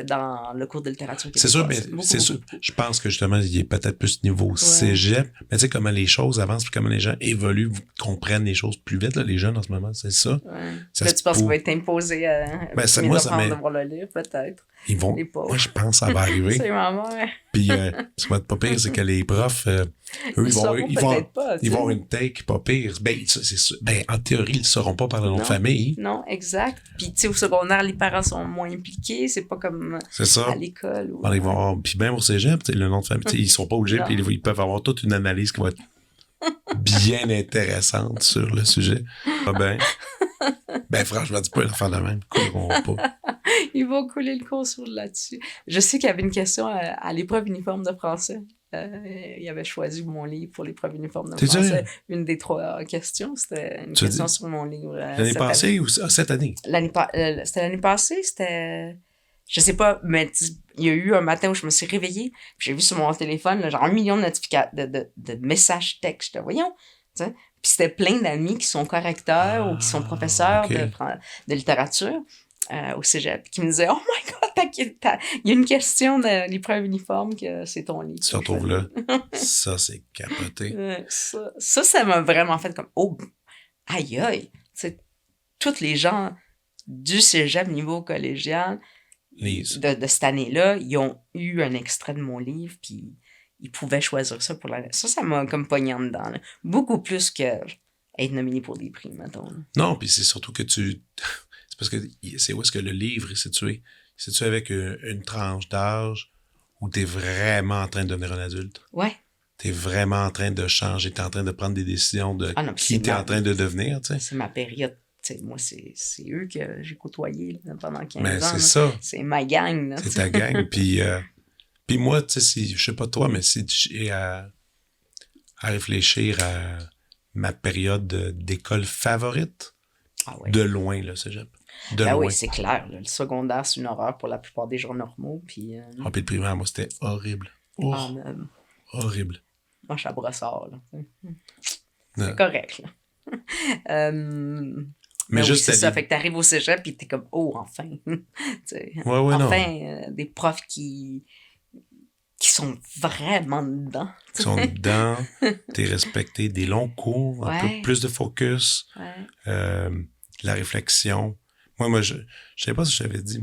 dans le cours de littérature québécoise. C'est sûr, mais c'est sûr. Je pense que justement, il est peut-être plus niveau cégep. Mais tu sais, comment les choses avancent puis comment les gens évoluent, comprennent les choses plus vite, là, les jeunes en ce moment, c'est ça. Ouais. Là, tu penses qu'il va être imposé à moi, ça de voir le livre, peut-être. Ils vont. Moi, je pense que ça va arriver. C'est ma mère. Puis, ce qui va être pas pire, c'est que les profs, eux, ils vont avoir une take pas pire. Ben, c'est sûr. Ben, en théorie, ils ne sauront pas par le nom de famille. Non, exact. Puis, tu sais, au secondaire, les parents sont moins impliqués. C'est pas comme à l'école. Ils vont avoir, puis même au cégep, le nom de famille, ils sont pas obligés, puis ils peuvent avoir toute une analyse qui va être bien intéressante sur le sujet. Ben, franchement, tu peux le faire de même. Courons pas. Ils vont couler le cours là-dessus. Je sais qu'il y avait une question à l'épreuve uniforme de français. Il avait choisi mon livre pour l'épreuve uniforme de français. Une des 3 questions, c'était une question sur mon livre. L'année passée ou cette année? C'était l'année passée, c'était... Je sais pas, mais il y a eu un matin où je me suis réveillée, j'ai vu sur mon téléphone, là, genre 1 million de messages textes. Voyons, tu sais. Puis c'était plein d'amis qui sont correcteurs ou qui sont professeurs de littérature au cégep, qui me disaient « Oh my God, il y a une question de l'épreuve uniforme que c'est ton livre. » Tu te retrouves là. Ça, c'est capoté. Ça m'a vraiment fait comme « Oh, aïe aïe! » Tous les gens du cégep niveau collégial de cette année-là, ils ont eu un extrait de mon livre, puis ils pouvaient choisir ça pour l'année. Ça m'a comme pogné en dedans. Là. Beaucoup plus que être nominé pour des prix, mettons. Là. Non, puis c'est surtout que c'est parce que c'est où est-ce que le livre est situé. C'est-tu avec une tranche d'âge où t'es vraiment en train de devenir un adulte? Ouais. T'es vraiment en train de changer, t'es en train de prendre des décisions de qui t'es en train de devenir, tu sais. C'est ma période. T'sais, moi, c'est eux que j'ai côtoyé là, pendant 15 ans. Mais c'est ça. C'est ma gang. Là, c'est ta gang. Puis moi, tu sais, si, je sais pas toi, mais si j'ai à réfléchir à ma période d'école favorite, de loin, là, cégep. Loin. Oui, c'est clair. Là, le secondaire, c'est une horreur pour la plupart des gens normaux. Puis puis le primaire, moi, c'était horrible. Horrible. Moi, je suis à Brossard. C'est correct. Là. Mais juste oui, c'est ça. Fait que t'arrives au cégep et t'es comme, oh, enfin. Enfin, des profs qui sont vraiment dedans. Qui sont dedans, t'es respecté, des longs cours, un peu plus de focus, la réflexion. Moi, je savais pas si je t'avais dit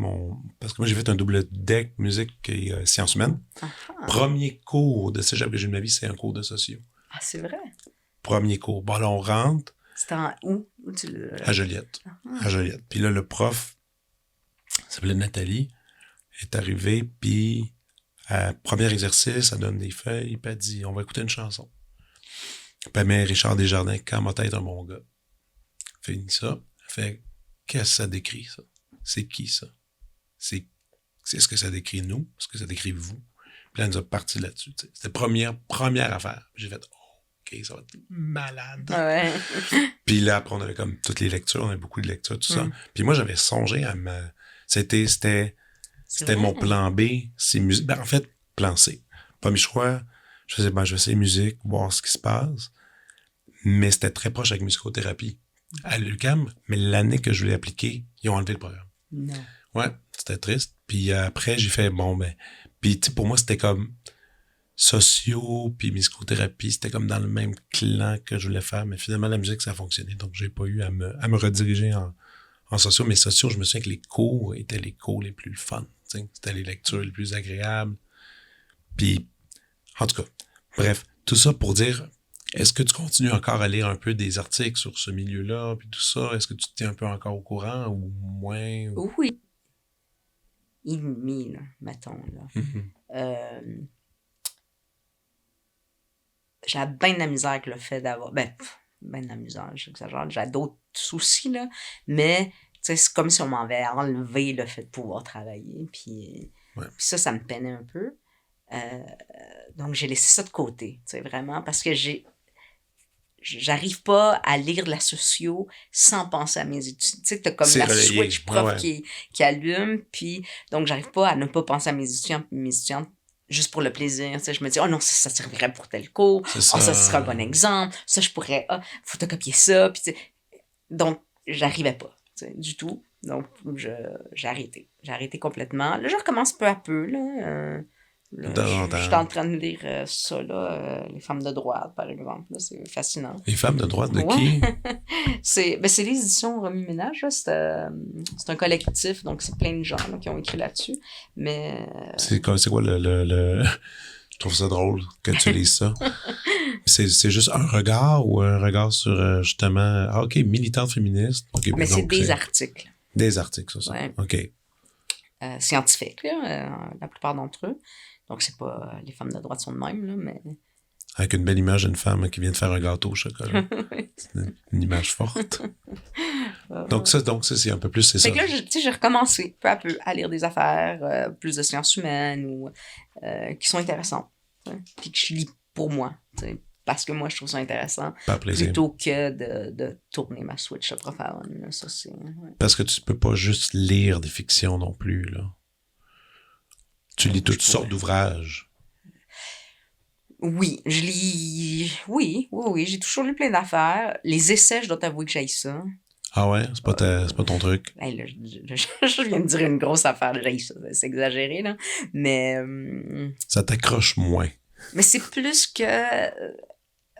parce que moi, j'ai fait un double deck musique et sciences humaines. Premier cours de cégep que j'ai eu de ma vie, c'est un cours de socio. Ah, c'est vrai? Premier cours. Bon, là, on rentre. C'était où? À Joliette. À Joliette. Puis là, le prof, s'appelait Nathalie, est arrivé, puis premier exercice, elle donne des feuilles, puis elle dit, on va écouter une chanson. Puis elle met Richard Desjardins, Quand ma tête un bon gars. Elle finit ça. Elle fait, qu'est-ce que ça décrit, ça? C'est qui, ça? Est-ce que ça décrit nous? Est-ce que ça décrit vous? Puis là, elle nous a parti là-dessus. T'sais. C'était première affaire. Puis j'ai fait, OK, ça va être malade. Ouais. Puis là, après, on avait comme toutes les lectures, on avait beaucoup de lectures, tout ça. Puis moi, j'avais songé à C'était mon plan B, c'est musique. Ben, en fait, plan C. Pas mes choix. Je faisais, je vais essayer musique, voir ce qui se passe. Mais c'était très proche avec musicothérapie. À l'UQAM, mais l'année que je voulais appliquer, ils ont enlevé le programme. Non. Ouais, c'était triste. Puis après, j'ai fait, puis tu sais, pour moi, c'était comme socio, puis musicothérapie, c'était comme dans le même clan que je voulais faire. Mais finalement, la musique, ça a fonctionné. Donc, j'ai pas eu à me rediriger en socio. Mais socio, je me souviens que les cours étaient les cours les plus fun. T'sais. C'était les lectures les plus agréables. Puis, en tout cas, bref, tout ça pour dire, est-ce que tu continues encore à lire un peu des articles sur ce milieu-là, puis tout ça? Est-ce que tu te tiens un peu encore au courant ou moins? Ou... Oui. Il m'y, là, mettons, là. Mm-hmm. J'ai bien de la misère avec le fait d'avoir... Ben de la misère, j'exagère. J'ai d'autres soucis, là. Mais, tu sais, c'est comme si on m'avait enlevé le fait de pouvoir travailler. Puis ça me peinait un peu. Donc, j'ai laissé ça de côté, tu sais, vraiment, parce que j'arrive pas à lire de la socio sans penser à mes études. Tu sais, t'as comme la relayé. switch prof qui allume, puis donc j'arrive pas à ne pas penser à mes étudiants, mes étudiantes juste pour le plaisir. Tu sais, je me dis, oh non, ça servirait pour tel cours, ça serait un bon exemple, ça, je pourrais photocopier ça, puis tu sais, donc, j'arrivais pas, tu sais, du tout. Donc, j'ai arrêté. J'ai arrêté complètement. Là, je recommence peu à peu, là. Je suis en train de lire ça, là, Les femmes de droite, par exemple. Là, c'est fascinant. Les femmes de droite de qui? c'est les éditions Remis Ménage. Là, c'est un collectif, donc c'est plein de gens là, qui ont écrit là-dessus. Mais... C'est quoi le... Je trouve ça drôle que tu lises ça. C'est juste un regard ou un regard sur, justement... Ah, OK, militante féministe. Okay, mais c'est des articles. Des articles, ça. Ouais. OK. Scientifiques, là, la plupart d'entre eux. Donc, c'est pas... les femmes de droite sont de même, là, mais... Avec une belle image d'une femme qui vient de faire un gâteau au chocolat. C'est une image forte. Donc, ça, c'est un peu plus... C'est fait ça. Que là, j'ai recommencé peu à peu à lire des affaires, plus de sciences humaines ou qui sont intéressantes. Puis que je lis pour moi, parce que moi, je trouve ça intéressant. Par plaisir. Plutôt que de tourner ma Switch profonde. Ça, c'est... Ouais. Parce que tu peux pas juste lire des fictions non plus, là. Tu lis toutes sortes d'ouvrages. Oui, je lis... Oui, j'ai toujours lu plein d'affaires. Les essais, je dois t'avouer que j'haïs ça. Ah ouais? C'est pas ton truc? Hey, là, je viens de dire une grosse affaire, j'haïs ça. C'est exagéré, là. Mais... Ça t'accroche moins. Mais c'est plus que...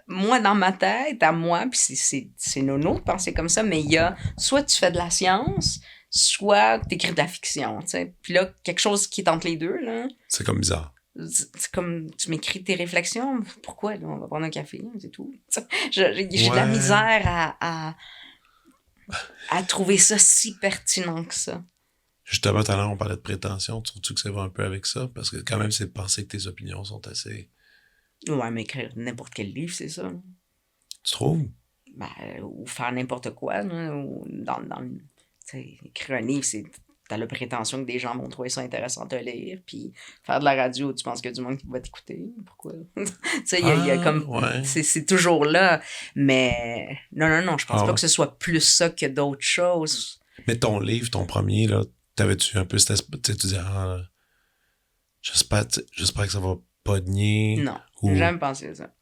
moi, dans ma tête, à moi, puis c'est nono de penser comme ça, mais il y a soit tu fais de la science, soit tu écris de la fiction, tu sais. Puis là, quelque chose qui est entre les deux, là. C'est comme bizarre. C'est comme, tu m'écris tes réflexions, pourquoi, là? On va prendre un café, c'est tout. J'ai de la misère à trouver ça si pertinent que ça. Justement, tout à l'heure, on parlait de prétention. Trouves-tu que ça va un peu avec ça? Parce que quand même, c'est de penser que tes opinions sont assez... Ouais, mais écrire n'importe quel livre, c'est ça. Tu trouves? Ben, ou faire n'importe quoi, là, ou écrire un livre, t'as la prétention que des gens vont trouver ça intéressant de lire, puis faire de la radio, tu penses qu'il y a du monde qui va t'écouter, pourquoi? Tu sais, il y a comme... Ouais. C'est toujours là, mais... Non, je pense pas que ce soit plus ça que d'autres choses. Mais ton livre, ton premier, là, t'avais-tu un peu... Tu disais, j'espère que ça va pogner. Non, j'ai jamais pensé à ça.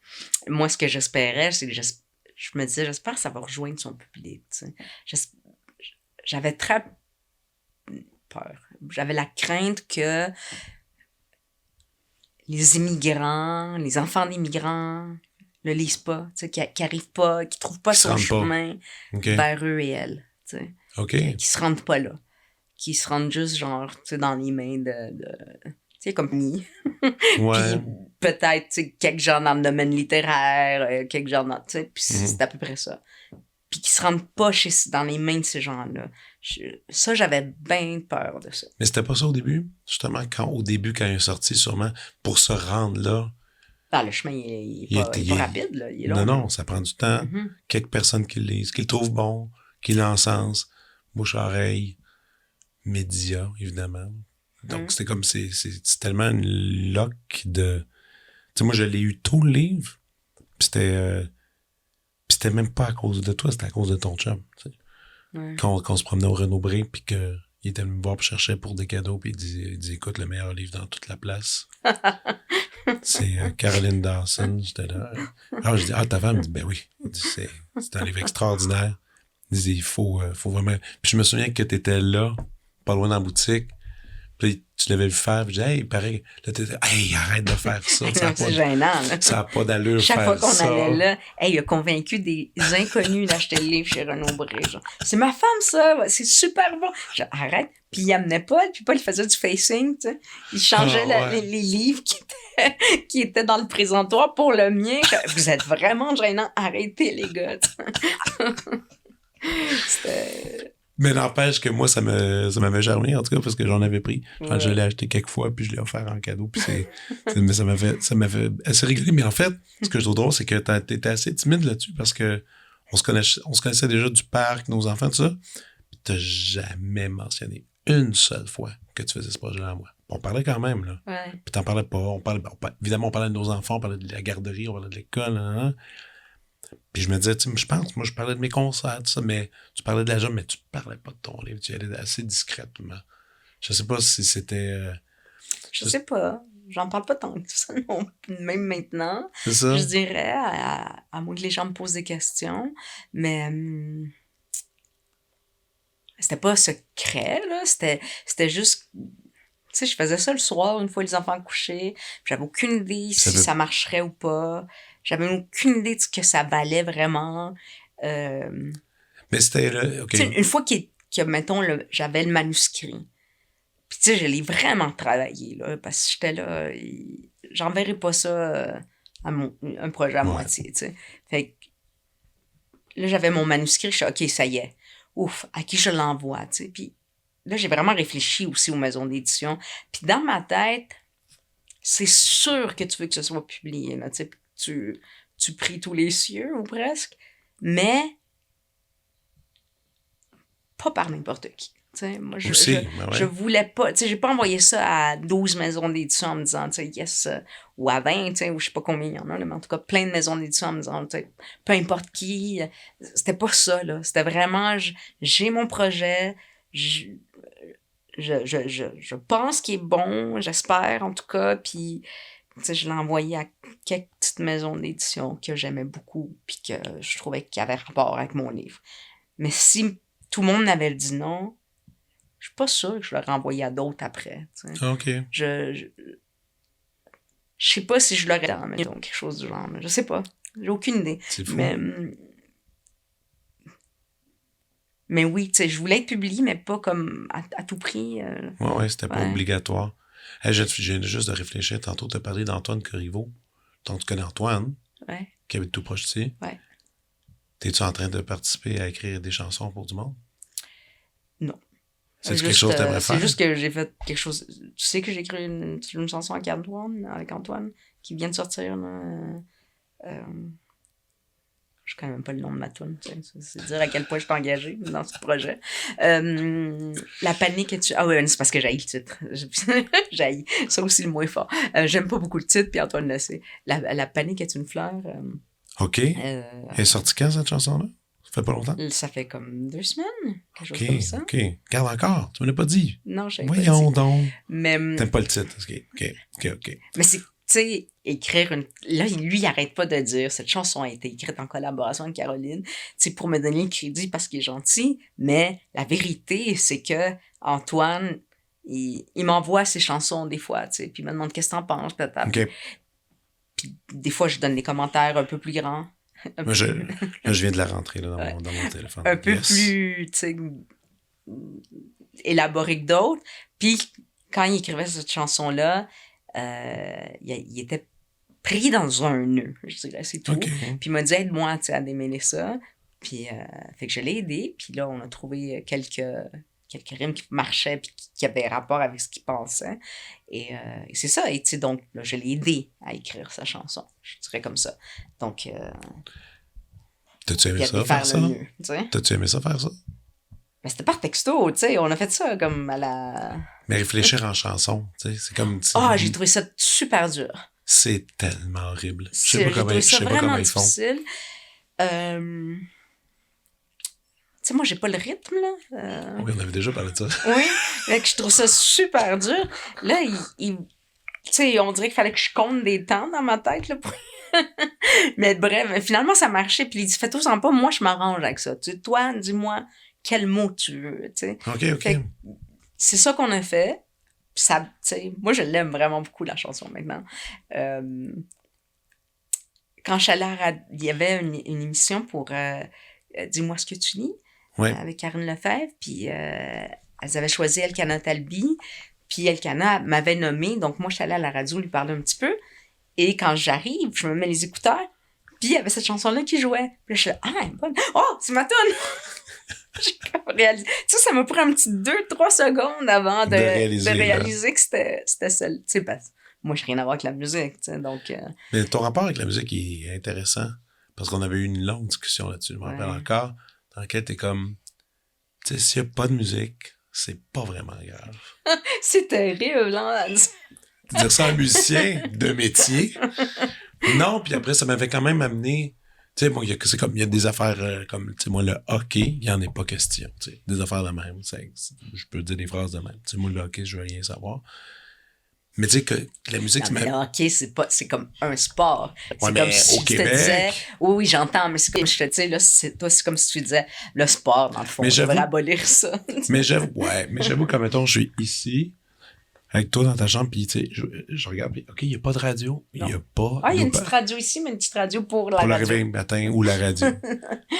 Moi, ce que j'espérais, c'est que je me disais, j'espère que ça va rejoindre son public, tu sais. J'avais très peur. J'avais la crainte que les immigrants, les enfants d'immigrants le lisent pas, tu sais, qui arrivent pas, qui trouvent pas son chemin vers eux et elles, tu sais. OK. Qui se rendent pas là. Qui se rendent juste, genre, tu sais, dans les mains de tu sais, comme nous. Ouais. Puis peut-être, tu sais, quelques gens dans le domaine littéraire, quelques gens dans, tu sais, puis c'est à peu près ça. Puis qui se rendent pas dans les mains de ces gens-là. Ça, j'avais bien peur de ça. Mais c'était pas ça au début? Justement, au début, quand il est sorti, sûrement, pour se rendre là... Ah, le chemin, il est pas rapide, là. Il est long. Non, ça prend du temps. Mm-hmm. Quelques personnes qui le lisent, qui le trouvent bon, qui l'encensent, bouche-oreille, médias, évidemment. Donc, c'était comme... C'est tellement une loque de... Tu sais, moi, je l'ai eu tout le livre, puis c'était même pas à cause de toi, c'était à cause de ton chum, tu sais. Ouais. Quand on se promenait au Renaud-Bré, puis qu'il était venu me voir, puis cherchait pour des cadeaux, puis il dit écoute, le meilleur livre dans toute la place. C'est Caroline Dawson, j'étais là. Alors, je dis ta femme? Il dit ben oui. Il dit, c'est un livre extraordinaire. Il dit il faut vraiment. Puis je me souviens que t'étais là, pas loin dans la boutique. Puis tu l'avais vu faire, puis je dis, hey, pareil, là, t'étais, hey, arrête de faire ça. C'est gênant, là. Ça n'a pas d'allure chaque faire fois qu'on ça. allait là, hey, il a convaincu des inconnus d'acheter le livre chez Renaud-Bré. C'est ma femme, ça, c'est super bon. Arrête. Puis il amenait Paul, puis Paul, il faisait du facing, tu sais. Il changeait les livres qui étaient dans le présentoir pour le mien. Vous êtes vraiment gênants, arrêtez, les gars. C'était... Mais n'empêche que moi, ça m'avait germé, en tout cas, parce que j'en avais pris. Ouais. Je l'ai acheté quelques fois, puis je l'ai offert en cadeau, puis mais ça m'avait assez rigolé. Mais en fait, ce que je trouve drôle, c'est que t'étais assez timide là-dessus, parce que on se connaissait déjà du parc, nos enfants, tout ça, puis t'as jamais mentionné une seule fois que tu faisais ce projet-là à moi. On parlait quand même, là. Ouais. Puis t'en parlais pas. Évidemment, on parlait de nos enfants, on parlait de la garderie, on parlait de l'école, hein. Puis je me disais, je pense, moi, je parlais de mes concerts, tout ça, mais tu parlais de la job, mais tu parlais pas de ton livre. Tu y allais assez discrètement. Je sais pas si c'était... je sais pas. J'en parle pas tant que ça, non, même maintenant. C'est ça? Je dirais, à moins que les gens me posent des questions. Mais c'était pas secret, là. C'était juste... Tu sais, je faisais ça le soir, une fois les enfants couchés. J'avais aucune idée si ça marcherait ou pas. J'avais aucune idée de ce que ça valait vraiment. Mais c'était là, OK. Une fois que mettons, j'avais le manuscrit, puis tu sais, je l'ai vraiment travaillé, là, parce que j'étais là, j'enverrai pas ça à un projet à moitié, tu sais. Fait que là, j'avais mon manuscrit, je suis OK, ça y est. Ouf, à qui je l'envoie, tu sais. Puis là, j'ai vraiment réfléchi aussi aux maisons d'édition. Puis dans ma tête, c'est sûr que tu veux que ce soit publié, là, tu sais, tu pries tous les cieux, ou presque, mais pas par n'importe qui. T'sais, moi, je voulais pas... j'ai pas envoyé ça à 12 maisons d'édition en me disant, yes, ou à 20, ou je sais pas combien il y en a, mais en tout cas, plein de maisons d'édition en me disant, peu importe qui. C'était pas ça, là. C'était vraiment, j'ai mon projet, je pense qu'il est bon, j'espère, en tout cas, puis je l'ai envoyé à quelques petites maisons d'édition que j'aimais beaucoup, puis que je trouvais qu'il y avait rapport avec mon livre. Mais si tout le monde m'avait dit non, je suis pas sûre que je l'aurais envoyé à d'autres après. T'sais. OK. Je sais pas si je l'aurais dans quelque chose du genre. Je sais pas. J'ai aucune idée. C'est fou. Mais oui, je voulais être publié, mais pas comme à tout prix. Ouais, c'était pas obligatoire. Hey, je viens juste de réfléchir. Tantôt, tu as parlé d'Antoine Corriveau. Tu connais Antoine, qui habite tout proche ici. Ouais. T'es-tu en train de participer à écrire des chansons pour du monde? Non. C'est quelque chose que t'aimerais faire? C'est juste que j'ai fait quelque chose... Tu sais que j'ai écrit une chanson avec Antoine, qui vient de sortir, là. Je connais même pas le nom de ma tune, c'est dire à quel point je suis engagée dans ce projet. La panique est... Ah oui, c'est parce que j'haïs le titre. J'haïs. Ça aussi, le moins fort. J'aime pas beaucoup le titre, puis Antoine le sait. La panique est une fleur. OK. Elle est sortie quand, cette chanson-là? Ça fait pas longtemps? Ça fait comme 2 semaines, quelque chose comme ça. OK. Garde encore. Tu me l'as pas dit. Non, je savais pas dit. Voyons donc. Mais... T'aimes pas le titre. OK. Mais c'est, tu sais, écrire une... Là, lui, il arrête pas de dire, cette chanson a été écrite en collaboration avec Caroline, c'est pour me donner le crédit parce qu'il est gentil, mais la vérité, c'est que Antoine, il m'envoie ses chansons des fois, tu sais, puis il me demande qu'est-ce que t'en penses, peut-être. OK. Puis des fois, je donne des commentaires un peu plus grands. Moi, je viens de la rentrer là, dans mon téléphone. Un peu plus, tu sais, élaboré que d'autres. Puis quand il écrivait cette chanson-là, il était pris dans un nœud, je dirais, c'est tout. Okay. Puis il m'a dit, aide-moi à démêler ça. Puis fait que je l'ai aidé. Puis là, on a trouvé quelques rimes qui marchaient puis qui avaient rapport avec ce qu'il pensait. Et c'est ça. Et tu sais, donc, là, je l'ai aidé à écrire sa chanson. Je dirais comme ça. Donc... T'as-tu aimé ça, faire ça? T'as-tu aimé ça, faire ça? Mais c'était par texto, tu sais. On a fait ça comme à la... Mais réfléchir en chanson, tu sais, c'est comme... j'ai trouvé ça super dur. C'est tellement horrible. Je sais pas comment ils font. Difficile. Tu sais, moi, j'ai pas le rythme, là. Oui, on avait déjà parlé de ça. Oui, là, que je trouve ça super dur. Là, tu sais, on dirait qu'il fallait que je compte des temps dans ma tête, là, pour... Mais bref, finalement, ça marchait. Puis il dit, fais-toi pas, moi, je m'arrange avec ça. Tu sais, toi, dis-moi quel mot tu veux, tu sais. OK. C'est ça qu'on a fait. Puis ça, tu sais, moi, je l'aime vraiment beaucoup, la chanson, maintenant. Quand je suis allée il y avait une émission pour Dis-moi ce que tu lis, avec Karine Lefebvre, puis elles avaient choisi Elkana Talbi, puis Elkana m'avait nommée, donc moi, je suis allée à la radio lui parler un petit peu, et quand j'arrive, je me mets les écouteurs, puis il y avait cette chanson-là qui jouait. Puis là, je suis là, elle est bonne. Oh, c'est ma toune! J'ai comme réalisé. Tu sais, ça m'a pris un petit 2-3 secondes avant de réaliser que c'était celle. Tu sais, parce que moi, je n'ai rien à voir avec la musique, tu sais, donc... Mais ton rapport avec la musique est intéressant, parce qu'on avait eu une longue discussion là-dessus, je me rappelle encore, dans laquelle t'es comme, tu sais, s'il n'y a pas de musique, c'est pas vraiment grave. C'est terrible, hein? Dire ça à un musicien de métier. Non, puis après, ça m'avait quand même amené, Tu sais, moi, c'est comme, il y a des affaires comme, tu sais, moi, le hockey, il n'y en est pas question, tu sais. Des affaires de même. Je peux dire des phrases de même. Tu sais, moi, le hockey, je veux rien savoir. Mais tu sais que la musique, non, mais le hockey, c'est comme un sport. Ouais, c'est mais comme si au tu Québec... te disais, oui, j'entends, mais c'est comme je te dis, là, toi, c'est comme si tu disais, le sport, dans le fond, mais je devrais abolir ça. mais j'avoue que, mettons, je suis ici, avec toi dans ta chambre, puis tu sais, je regarde, puis OK, il n'y a pas de radio. Il n'y a pas... Ah, il y a une petite radio ici, mais une petite radio pour la radio. Pour le réveil matin ou la radio.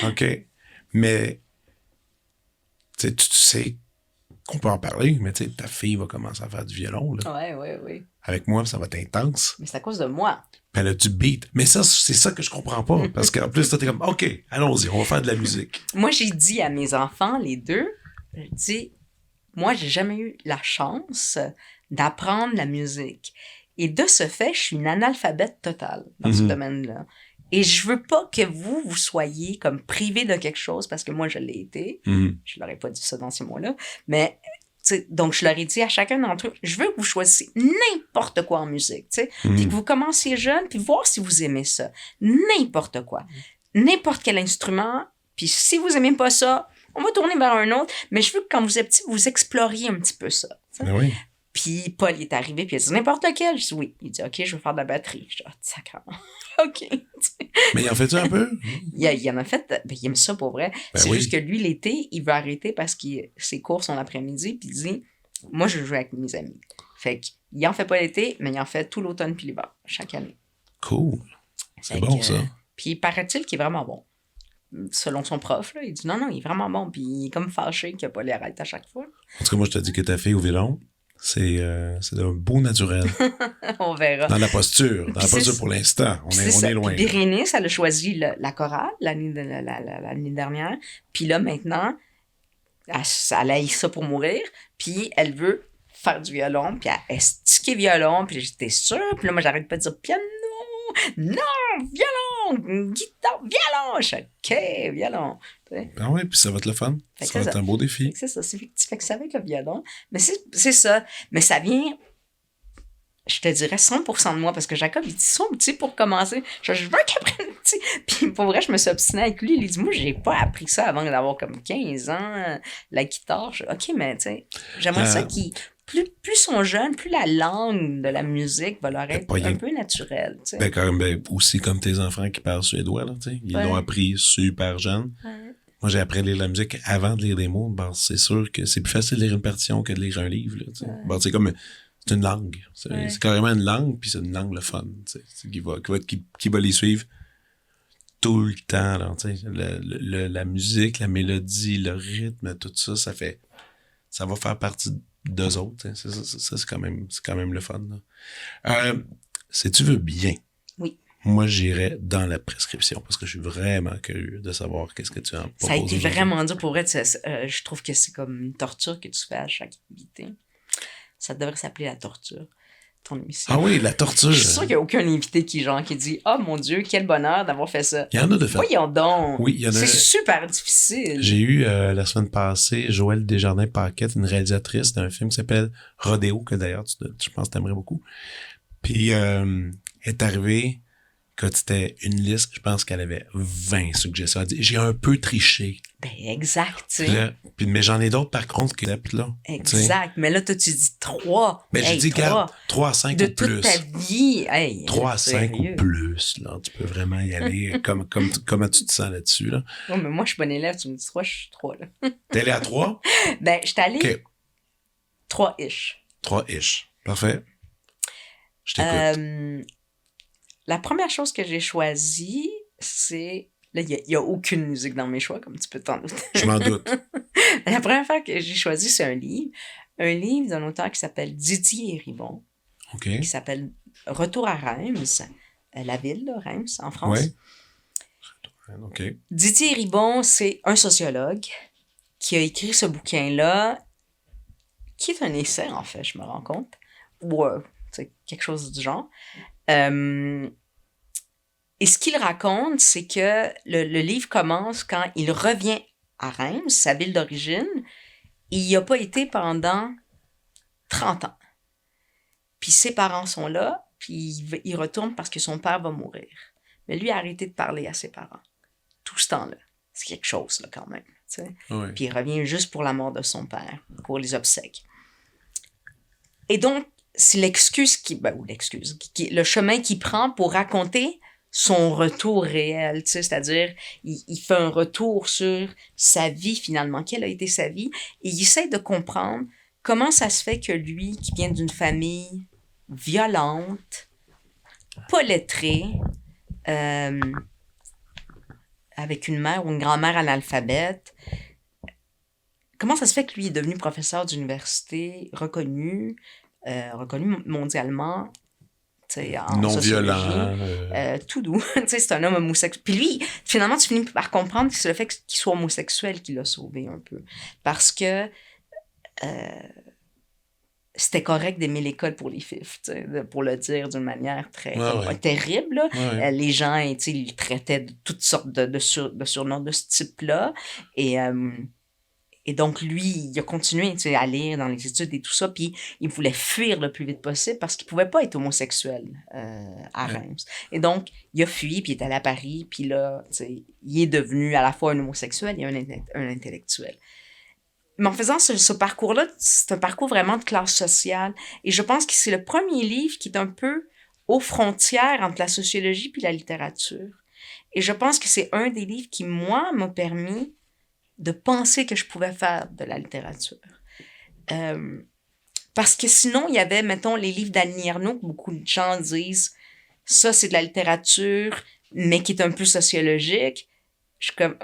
OK. Mais, tu sais qu'on peut en parler, mais tu sais, ta fille va commencer à faire du violon, là. Oui. Avec moi, ça va être intense. Mais c'est à cause de moi. Puis elle a du beat. Mais ça, c'est ça que je comprends pas. Parce qu'en plus, toi, t'es comme, OK, allons-y, on va faire de la musique. Moi, j'ai dit à mes enfants, les deux, j'ai dit, moi, j'ai jamais eu la chance d'apprendre la musique. Et de ce fait, je suis une analphabète totale dans ce domaine-là. Et je veux pas que vous soyez comme privé de quelque chose, parce que moi, je l'ai été. Je leur ai pas dit ça dans ces mots-là. Mais, donc, je leur ai dit à chacun d'entre eux, je veux que vous choisissiez n'importe quoi en musique, puis que vous commenciez jeune, puis voir si vous aimez ça. N'importe quoi. N'importe quel instrument. Puis si vous aimez pas ça, on va tourner vers un autre. Mais je veux que quand vous êtes petit, vous exploriez un petit peu ça. Ben oui. Puis Paul, il est arrivé, puis il a dit n'importe lequel. Je dis oui. Il dit OK, je veux faire de la batterie. Je dis sacrément. OK. Mais il en fait-tu un peu? Il en a fait. Ben, il aime ça pour vrai. Ben c'est oui. juste que lui, l'été, il veut arrêter parce que ses cours sont l'après-midi, puis il dit moi, je joue avec mes amis. Fait qu'il en fait pas l'été, mais il en fait tout l'automne puis l'hiver, chaque année. Cool. C'est bon, ça. Puis paraît-il qu'il est vraiment bon. Selon son prof, là, il dit non, il est vraiment bon. Puis il est comme fâché qu'il n'a pas les arrêtes à chaque fois. En tout cas, moi, je te dis que ta fille au violon, c'est un beau naturel. On verra. Dans la posture. Dans la posture pour l'instant. On est loin. Puis Bérénice, elle a choisi la chorale l'année dernière. Puis là, maintenant, elle a eu ça pour mourir. Puis elle veut faire du violon. Puis elle stické violon. Puis j'étais sûre. Puis là, moi, j'arrête pas de dire piano. Non, violon, guitare, violon. Je suis OK, violon. Ben oui, puis ça va être le fun. Ça va être un beau défi. C'est ça. Fait que ça va être le violon. Mais c'est ça. Mais ça vient, je te dirais 100% de moi, parce que Jacob, il dit son petit pour commencer. Je veux qu'il apprenne petit. Puis pour vrai, je me suis obstinée avec lui. Il dit, moi, j'ai pas appris ça avant d'avoir comme 15 ans, la guitare. Je dis, OK, mais tu sais, j'aimerais ça qu'il... Plus ils sont jeunes, plus la langue de la musique va leur être un peu naturelle. Tu sais. Ben, quand même, aussi comme tes enfants qui parlent suédois, là, tu sais. Ils l'ont appris super jeune. Ouais. Moi, j'ai appris à lire la musique avant de lire des mots. Ben, c'est sûr que c'est plus facile de lire une partition que de lire un livre. Là, tu sais. Bon, c'est comme... C'est une langue. C'est carrément une langue, puis c'est une langue le fun. Tu sais, qui va les suivre tout le temps. Là, tu sais. La musique, la mélodie, le rythme, tout ça, ça va faire partie d'eux autres. Ça, c'est quand même le fun. Si tu veux bien, oui. Moi, j'irais dans la prescription parce que je suis vraiment curieux de savoir qu'est-ce que tu en proposes. Ça a été vraiment dur pour être. Je trouve que c'est comme une torture que tu fais à chaque invité. Ça devrait s'appeler la torture, ton émission. Ah oui, la torture. Je suis sûr qu'il n'y a aucun invité qui dit « Ah, mon Dieu, quel bonheur d'avoir fait ça. » Il y en a de fait. Voyons donc. Oui, il y en a. C'est super difficile. J'ai eu la semaine passée Joëlle Desjardins-Paquette, une réalisatrice d'un film qui s'appelle Rodéo, que d'ailleurs, je pense que tu aimerais beaucoup. Puis, elle est arrivée, quand c'était une liste, je pense qu'elle avait 20 suggestions. Elle dit, j'ai un peu triché. Ben, exact, tu sais. Mais j'en ai d'autres, par contre, là. Exact. Mais là, toi, tu dis 3. Mais j'ai dit, regarde, 3 à 5 ou plus. De toute ta vie. 3 à 5 ou plus, là. Tu peux vraiment y aller comment tu te sens là-dessus, là. Non, mais moi, je suis bon élève. Tu me dis 3, je suis 3, là. T'es allé à 3? Ben, je suis allé 3-ish. 3-ish. Parfait. Je t'écoute. La première chose que j'ai choisie, c'est... Là, il n'y a aucune musique dans mes choix, comme tu peux t'en douter. Je m'en doute. La première fois que j'ai choisi, c'est un livre. Un livre d'un auteur qui s'appelle Didier Ribon. OK. Qui s'appelle Retour à Reims, la ville, là, Reims, en France. Oui. OK. Didier Ribon, c'est un sociologue qui a écrit ce bouquin-là, qui est un essai, en fait, je me rends compte. Ou c'est quelque chose du genre. Et ce qu'il raconte, c'est que le livre commence quand il revient à Reims, sa ville d'origine, et il n'y a pas été pendant 30 ans. Puis ses parents sont là, puis il retourne parce que son père va mourir. Mais lui a arrêté de parler à ses parents. Tout ce temps-là. C'est quelque chose, là, quand même. Oui. Puis il revient juste pour la mort de son père, pour les obsèques. Et donc, c'est l'excuse le chemin qu'il prend pour raconter son retour réel, c'est-à-dire, il fait un retour sur sa vie, finalement, quelle a été sa vie, et il essaie de comprendre comment ça se fait que lui, qui vient d'une famille violente, pas lettrée, avec une mère ou une grand-mère analphabète, comment ça se fait que lui est devenu professeur d'université reconnu mondialement, en non sociologie, violent. tout doux. C'est un homme homosexuel. Puis lui, finalement, tu finis par comprendre que c'est le fait qu'il soit homosexuel qui l'a sauvé un peu. Parce que c'était correct d'aimer l'école pour les fifs, pour le dire d'une manière très terrible. Là. Ouais. Les gens, ils le traitaient de toutes sortes de surnoms de ce type-là. Et donc, lui, il a continué à lire dans les études et tout ça, puis il voulait fuir le plus vite possible parce qu'il ne pouvait pas être homosexuel à Reims. Et donc, il a fui, puis il est allé à Paris, puis là, il est devenu à la fois un homosexuel et un intellectuel. Mais en faisant ce parcours-là, c'est un parcours vraiment de classe sociale. Et je pense que c'est le premier livre qui est un peu aux frontières entre la sociologie puis la littérature. Et je pense que c'est un des livres qui, moi, m'a permis de penser que je pouvais faire de la littérature. Parce que sinon, il y avait, mettons, les livres d'Annie Ernaux, que beaucoup de gens disent, ça, c'est de la littérature, mais qui est un peu sociologique. Je suis comme,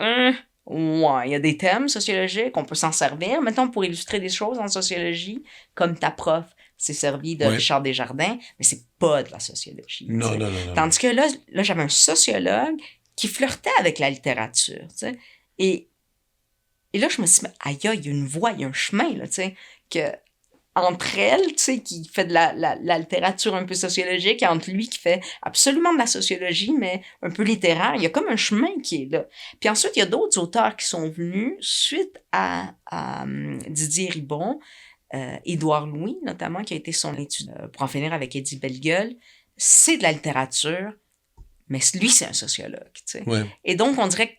ouais, il y a des thèmes sociologiques, on peut s'en servir, mettons, pour illustrer des choses en sociologie, comme ta prof s'est servi de Richard Desjardins, mais c'est pas de la sociologie. Non. Tandis que là, j'avais un sociologue qui flirtait avec la littérature, tu sais. Et là, je me suis dit, aïe, il y a une voie, il y a un chemin, là, tu sais, que entre elle, tu sais, qui fait de la littérature un peu sociologique, et entre lui qui fait absolument de la sociologie, mais un peu littéraire, il y a comme un chemin qui est là. Puis ensuite, il y a d'autres auteurs qui sont venus suite à Didier Ribon, Édouard Louis, notamment, qui a été son étude pour en finir avec Eddie Bellegueule. C'est de la littérature, mais lui, c'est un sociologue, tu sais. Ouais. Et donc, on dirait que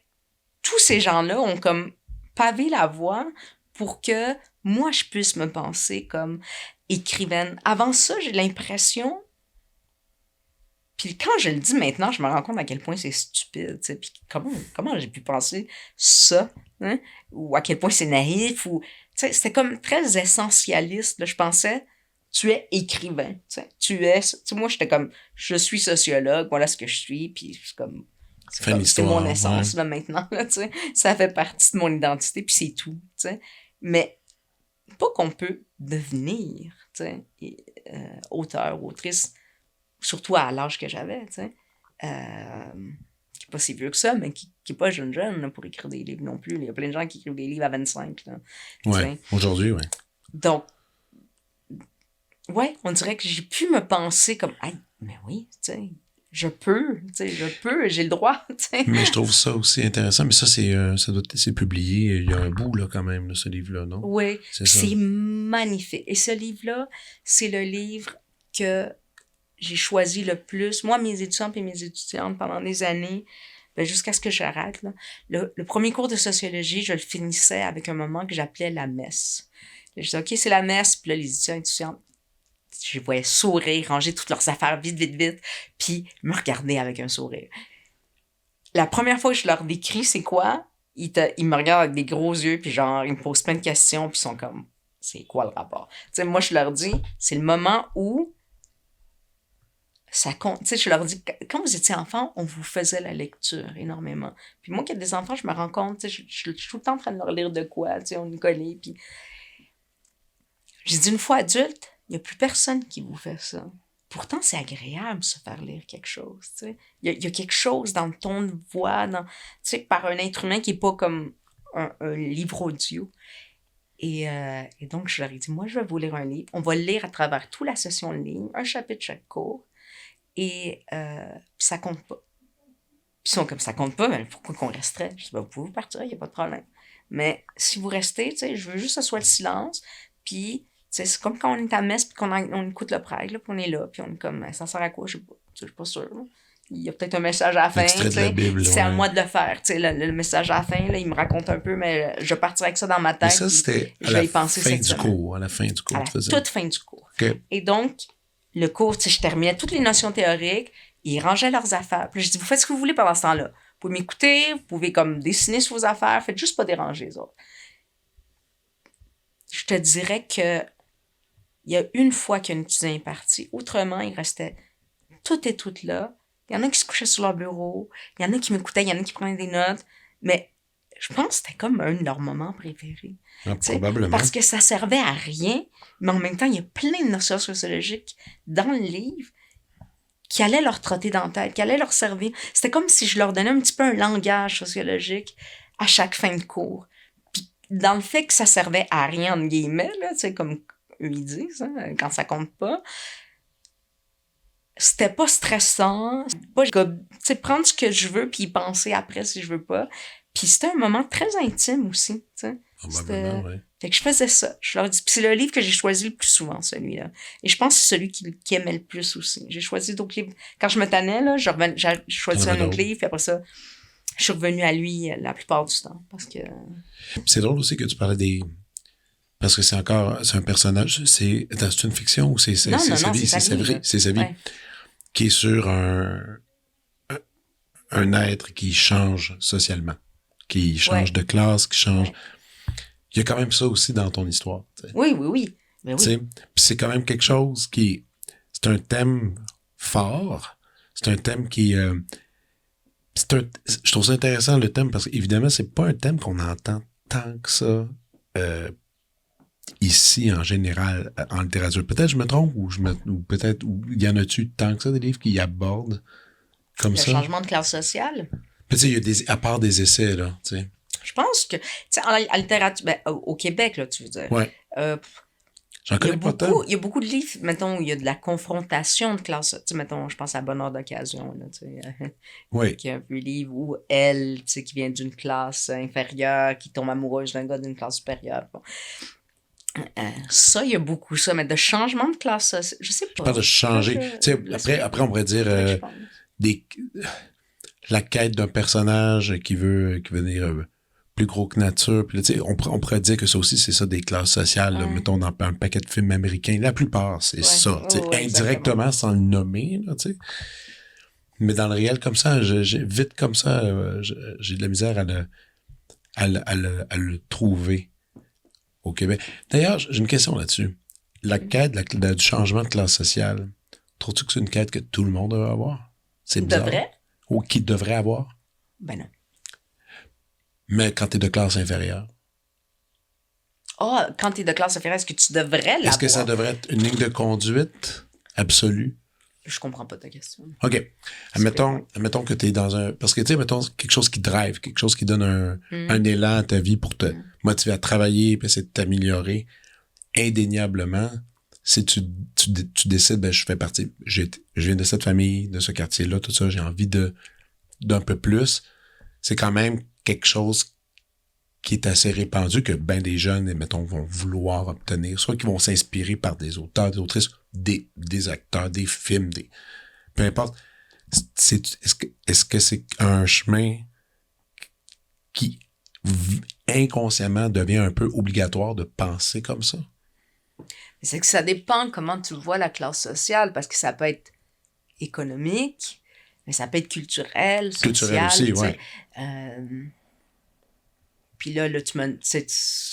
tous ces gens-là ont comme pavé la voie pour que moi, je puisse me penser comme écrivaine. Avant ça, j'ai l'impression... Puis quand je le dis maintenant, je me rends compte à quel point c'est stupide. T'sais. Puis comment j'ai pu penser ça? Hein? Ou à quel point c'est naïf? Ou, c'était comme très essentialiste. Là. Je pensais, tu es écrivain. Moi, j'étais comme, je suis sociologue, voilà ce que je suis. Puis c'est comme... C'est mon essence, là, maintenant, là, tu sais. Ça fait partie de mon identité, puis c'est tout, tu sais. Mais pas qu'on peut devenir, tu sais, auteur ou autrice, surtout à l'âge que j'avais, tu sais. Qui n'est pas si vieux que ça, mais qui n'est pas jeune, là, pour écrire des livres non plus. Il y a plein de gens qui écrivent des livres à 25, là. Ouais, aujourd'hui, ouais. Donc, ouais, on dirait que j'ai pu me penser comme, hey, mais oui, tu sais. Je peux, j'ai le droit, t'sais. Mais je trouve ça aussi intéressant, mais ça, c'est publié il y a un bout, là, quand même, là, ce livre-là, non? Oui, c'est magnifique. Et ce livre-là, c'est le livre que j'ai choisi le plus. Moi, mes étudiants et mes étudiantes, pendant des années, jusqu'à ce que j'arrête, là, le premier cours de sociologie, je le finissais avec un moment que j'appelais la messe. Là, je disais, OK, c'est la messe, puis là, les étudiants et étudiantes, je les voyais sourire, ranger toutes leurs affaires vite, puis me regarder avec un sourire. La première fois que je leur décris c'est quoi, ils me regardent avec des gros yeux, puis genre, ils me posent plein de questions, puis ils sont comme, c'est quoi le rapport? Tu sais, moi, je leur dis, c'est le moment où ça compte. Tu sais, je leur dis, quand vous étiez enfant, on vous faisait la lecture énormément. Puis moi qui ai des enfants, je me rends compte, tu sais, je suis tout le temps en train de leur lire de quoi, tu sais, on est collés, puis j'ai dit, une fois adulte, il n'y a plus personne qui vous fait ça. Pourtant, c'est agréable se faire lire quelque chose. Tu sais. Il y a quelque chose dans le ton de voix, tu sais, par un être humain qui n'est pas comme un livre audio. Et donc, je leur ai dit, moi, je vais vous lire un livre. On va le lire à travers toute la session de ligne, un chapitre chaque cours. Et ça compte pas. Puis ils sont comme, ça compte pas, mais pourquoi qu'on resterait? Je dis, vous pouvez partir, il n'y a pas de problème. Mais si vous restez, tu sais, je veux juste que ce soit le silence. Puis... c'est comme quand on est à messe puis qu'on écoute le prêtre, puis on est là, puis on est comme, ça sert à quoi? Je sais pas sûr. il y a peut-être un message à la fin. Extrait de la Bible, c'est à moi de le faire. Le message à la fin, là, il me raconte un peu, mais je partirai avec ça dans ma tête. Mais ça, c'était à la fin du cours. À la fin du cours, à la toute fin du cours. Okay. Et donc, le cours, je terminais toutes les notions théoriques, ils rangeaient leurs affaires. Puis je dis, vous faites ce que vous voulez pendant ce temps-là. Vous pouvez m'écouter, vous pouvez comme dessiner sur vos affaires, faites juste pas déranger les autres. Je te dirais que il y a une fois qu'un étudiant est parti, autrement, il restait tout et toutes là. Il y en a qui se couchaient sur leur bureau, il y en a qui m'écoutaient, il y en a qui prenaient des notes, mais je pense que c'était comme un de leurs moments préférés. Ah, probablement. Parce que ça servait à rien, mais en même temps, il y a plein de notions sociologiques dans le livre qui allaient leur trotter dans la tête, qui allaient leur servir. C'était comme si je leur donnais un petit peu un langage sociologique à chaque fin de cours. Puis dans le fait que ça servait à rien, entre guillemets, là, comme eux ils disent, hein, quand ça compte pas, c'était pas stressant, pas prendre ce que je veux puis y penser après si je veux pas. Puis c'était un moment très intime aussi, Probablement, oui. Fait que je faisais ça. Je leur dis, puis c'est le livre que j'ai choisi le plus souvent, celui-là. Et je pense que c'est celui qui aimait le plus aussi. J'ai choisi d'autres livres. Quand je me tannais, là, je choisissais un autre livre, puis après ça, je suis revenue à lui la plupart du temps. Parce que... C'est drôle aussi que tu parlais des... Parce que c'est un personnage, c'est une fiction ou c'est sa vie? C'est sa vie. Ouais. Qui est sur un être qui change socialement, qui change de classe, qui change... Ouais. Il y a quand même ça aussi dans ton histoire. T'sais. Oui. Mais oui. Puis c'est quand même quelque chose qui... C'est un thème fort. C'est un thème qui... je trouve ça intéressant, le thème, parce qu'évidemment, c'est pas un thème qu'on entend tant que ça ici, en général, en littérature. Peut-être je me trompe, ou peut-être il y en a-tu tant que ça, des livres qui abordent comme ça? Le changement de classe sociale. Mais tu sais, il y a à part des essais, là, tu sais. Je pense que, tu sais, en littérature, au Québec, là, tu veux dire. Ouais. J'en connais pas tant. Il y a beaucoup de livres, mettons, où il y a de la confrontation de classe. Tu sais, mettons, je pense à Bonheur d'occasion, là, tu sais. Oui. Qui est un peu livre où elle, tu sais, qui vient d'une classe inférieure, qui tombe amoureuse d'un gars d'une classe supérieure. Bon. Ça, il y a beaucoup ça, mais de changement de classe, je sais pas. Je parle de changer. Tu sais, après, on pourrait dire la quête d'un personnage qui veut devenir plus gros que nature. Puis là, tu sais, on pourrait dire que ça aussi, c'est ça, des classes sociales. Là, mettons, dans un paquet de films américains. La plupart, c'est ça. Indirectement, sans le nommer, là, tu sais. Mais dans le réel, comme ça, vite comme ça, j'ai de la misère à le trouver au Québec. D'ailleurs, j'ai une question là-dessus. La quête du changement de classe sociale, trouves-tu que c'est une quête que tout le monde devrait avoir? C'est bizarre. Devrait? Ou qui devrait avoir? Ben non. Mais quand tu es de classe inférieure? Quand tu es de classe inférieure, est-ce que tu devrais l'avoir? Est-ce que ça devrait être une ligne de conduite absolue? Je comprends pas ta question. OK. Admettons que tu es dans un... Parce que, tu sais, mettons, quelque chose qui drive, quelque chose qui donne un élan à ta vie pour te motiver à travailler et essayer de t'améliorer. Indéniablement, si tu décides, ben, je fais partie... Je viens de cette famille, de ce quartier-là, tout ça, j'ai envie d'un peu plus. C'est quand même quelque chose qui est assez répandu que ben des jeunes, mettons, vont vouloir obtenir, soit qu'ils vont s'inspirer par des auteurs, des autrices, des acteurs, des films, peu importe. Est-ce que c'est un chemin qui inconsciemment devient un peu obligatoire de penser comme ça? C'est que ça dépend comment tu vois la classe sociale, parce que ça peut être économique, mais ça peut être culturel, social. Culturel aussi, oui. Puis là, c'est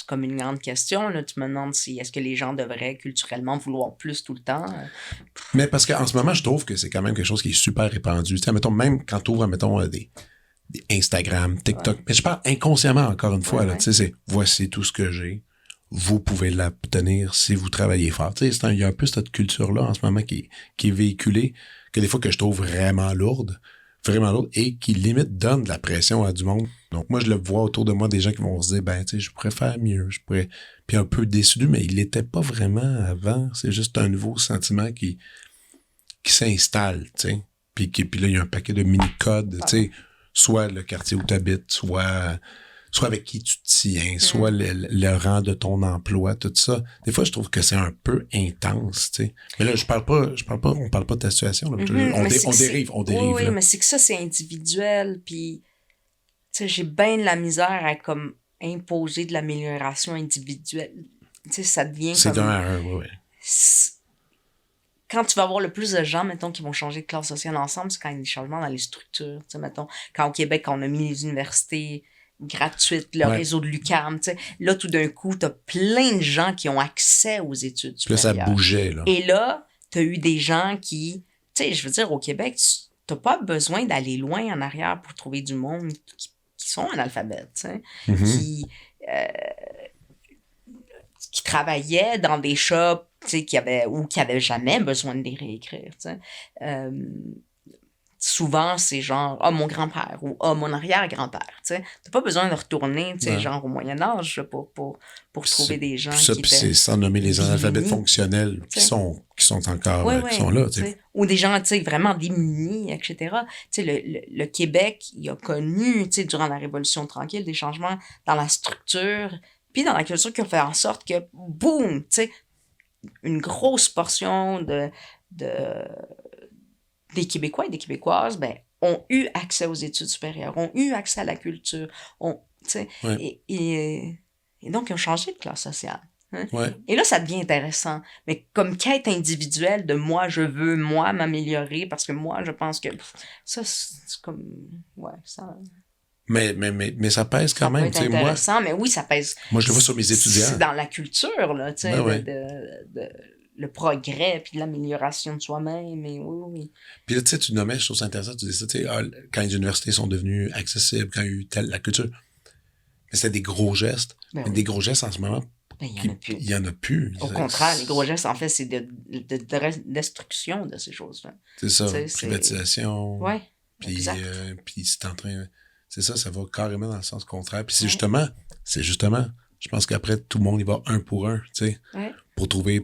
comme une grande question. Là, tu me demandes est-ce que les gens devraient culturellement vouloir plus tout le temps? Mais parce qu'en ce moment, je trouve que c'est quand même quelque chose qui est super répandu. Tu sais, mettons, même quand tu ouvres, mettons, des Instagram, TikTok. Ouais. Mais je parle inconsciemment, encore une fois. Là, tu sais, c'est voici tout ce que j'ai. Vous pouvez l'obtenir si vous travaillez fort. Tu sais, il y a un peu cette culture-là en ce moment qui est véhiculée, que des fois que je trouve vraiment lourde, et qui limite donne de la pression à du monde. Donc moi, je le vois autour de moi, des gens qui vont se dire, ben, tu sais, je pourrais faire mieux, puis un peu déçu, mais il l'était pas vraiment avant. C'est juste un nouveau sentiment qui s'installe, tu sais. Puis là, il y a un paquet de mini-codes, tu sais, soit le quartier où tu habites, soit soit avec qui tu te tiens, soit le rang de ton emploi, tout ça. Des fois, je trouve que c'est un peu intense, tu sais. Mais là, on parle pas de ta situation, là. On dérive. Oui, là. mais c'est que ça, c'est individuel, puis, tu sais, j'ai bien de la misère à, comme, imposer de l'amélioration individuelle. Tu sais, ça devient c'est comme... d'un à un, oui. Quand tu vas avoir le plus de gens, mettons, qui vont changer de classe sociale ensemble, c'est quand il y a des changements dans les structures. Tu sais, mettons, quand au Québec, on a mis les universités gratuites, le réseau de l'UQAM, tu sais, là, tout d'un coup, t'as plein de gens qui ont accès aux études supérieures. Là, ça bougeait, là. Et là, t'as eu des gens qui, tu sais, je veux dire, au Québec, t'as pas besoin d'aller loin en arrière pour trouver du monde qui sont analphabètes, tu sais, qui travaillaient dans des shops, tu sais, qui avaient jamais besoin de les réécrire, tu sais. Souvent, c'est genre, mon grand-père ou mon arrière-grand-père, tu sais. T'as pas besoin de retourner, tu sais, genre au Moyen-Âge là, pour trouver des gens qui étaient... c'est sans nommer les analphabètes fonctionnels qui sont encore, qui sont là, tu sais. Ou des gens, tu sais, vraiment démunis, etc. Tu sais, le Québec, il a connu, tu sais, durant la Révolution tranquille, des changements dans la structure, puis dans la culture qui ont fait en sorte que, boum, tu sais, une grosse portion des Québécois et des Québécoises, ben, ont eu accès aux études supérieures, ont eu accès à la culture, tu sais, et donc ils ont changé de classe sociale. Hein? Ouais. Et là, ça devient intéressant. Mais comme quête individuelle de moi, je veux, moi, m'améliorer parce que moi, je pense que ça, c'est comme, ouais, ça... Mais ça pèse quand même, tu sais, moi. C'est intéressant, mais oui, ça pèse. Moi, je le vois sur mes étudiants. C'est dans la culture, là, tu sais, le progrès, puis l'amélioration de soi-même, et oui. Puis là, tu sais, tu nommais, je trouve ça intéressant, tu disais, tu sais, quand les universités sont devenues accessibles, quand il y a eu la culture. Mais c'était des gros gestes. Mais des gros gestes, en ce moment, il y en a plus. Au contraire, les gros gestes, en fait, c'est de destruction de ces choses-là. C'est ça, privatisation. Ouais, puis c'est en train... C'est ça, ça va carrément dans le sens contraire. Puis c'est justement, je pense qu'après, tout le monde y va un pour un, tu sais,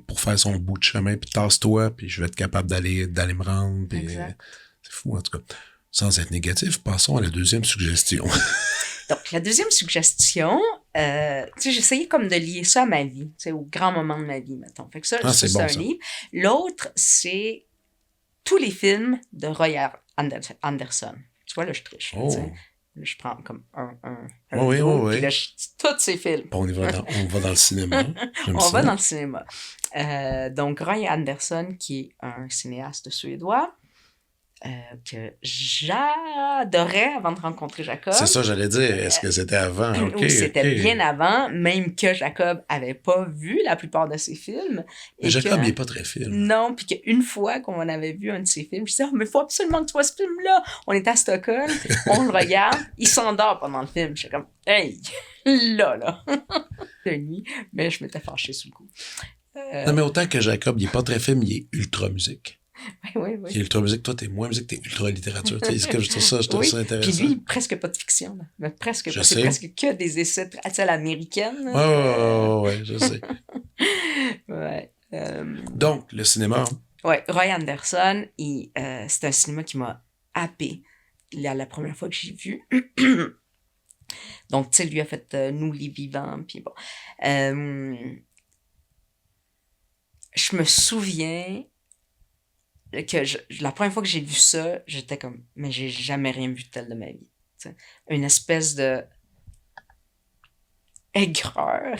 pour faire son bout de chemin, puis tasse-toi, puis je vais être capable d'aller me rendre, puis c'est fou, en tout cas. Sans être négatif, passons à la deuxième suggestion. Donc, la deuxième suggestion, tu sais, j'essayais comme de lier ça à ma vie, tu sais, au grand moment de ma vie, mettons. Fait que ça, c'est bon, un livre. L'autre, c'est tous les films de Roy Anderson. Tu vois, là, je triche, tu sais. Là, je prends comme un oui. Puis là, je dis tous ces films. On va dans le cinéma. On va dans le cinéma. Donc, Roy Anderson, qui est un cinéaste suédois, que j'adorais avant de rencontrer Jacob. C'est ça, j'allais dire. Est-ce que c'était avant? Oui, c'était bien avant, même que Jacob avait pas vu la plupart de ses films. Mais Jacob, il n'est pas très film. Non, puis qu'une fois qu'on avait vu un de ses films, je disais, mais il faut absolument que tu vois ce film-là. On est à Stockholm, on le regarde, il s'endort pendant le film. Je suis comme, hey, là. De nuit, mais je m'étais fâchée sous le coup. Non, mais autant que Jacob, il n'est pas très film, il est ultra musique. Oui. Il est ultra musique, toi, t'es moins musique, t'es ultra littérature. Je trouve ça intéressant. Puis lui, presque pas de fiction. Là. Mais presque pas. C'est presque que des essais à l'américaine. Ouais, je sais. Ouais. Donc, le cinéma. Ouais, Roy Anderson, c'est un cinéma qui m'a happé la première fois que j'ai vu. Donc, tu sais, lui a fait Nous les vivants, puis bon. Je me souviens que la première fois que j'ai vu ça, j'étais comme, mais j'ai jamais rien vu de tel de ma vie. T'sais. Une espèce de aigreur,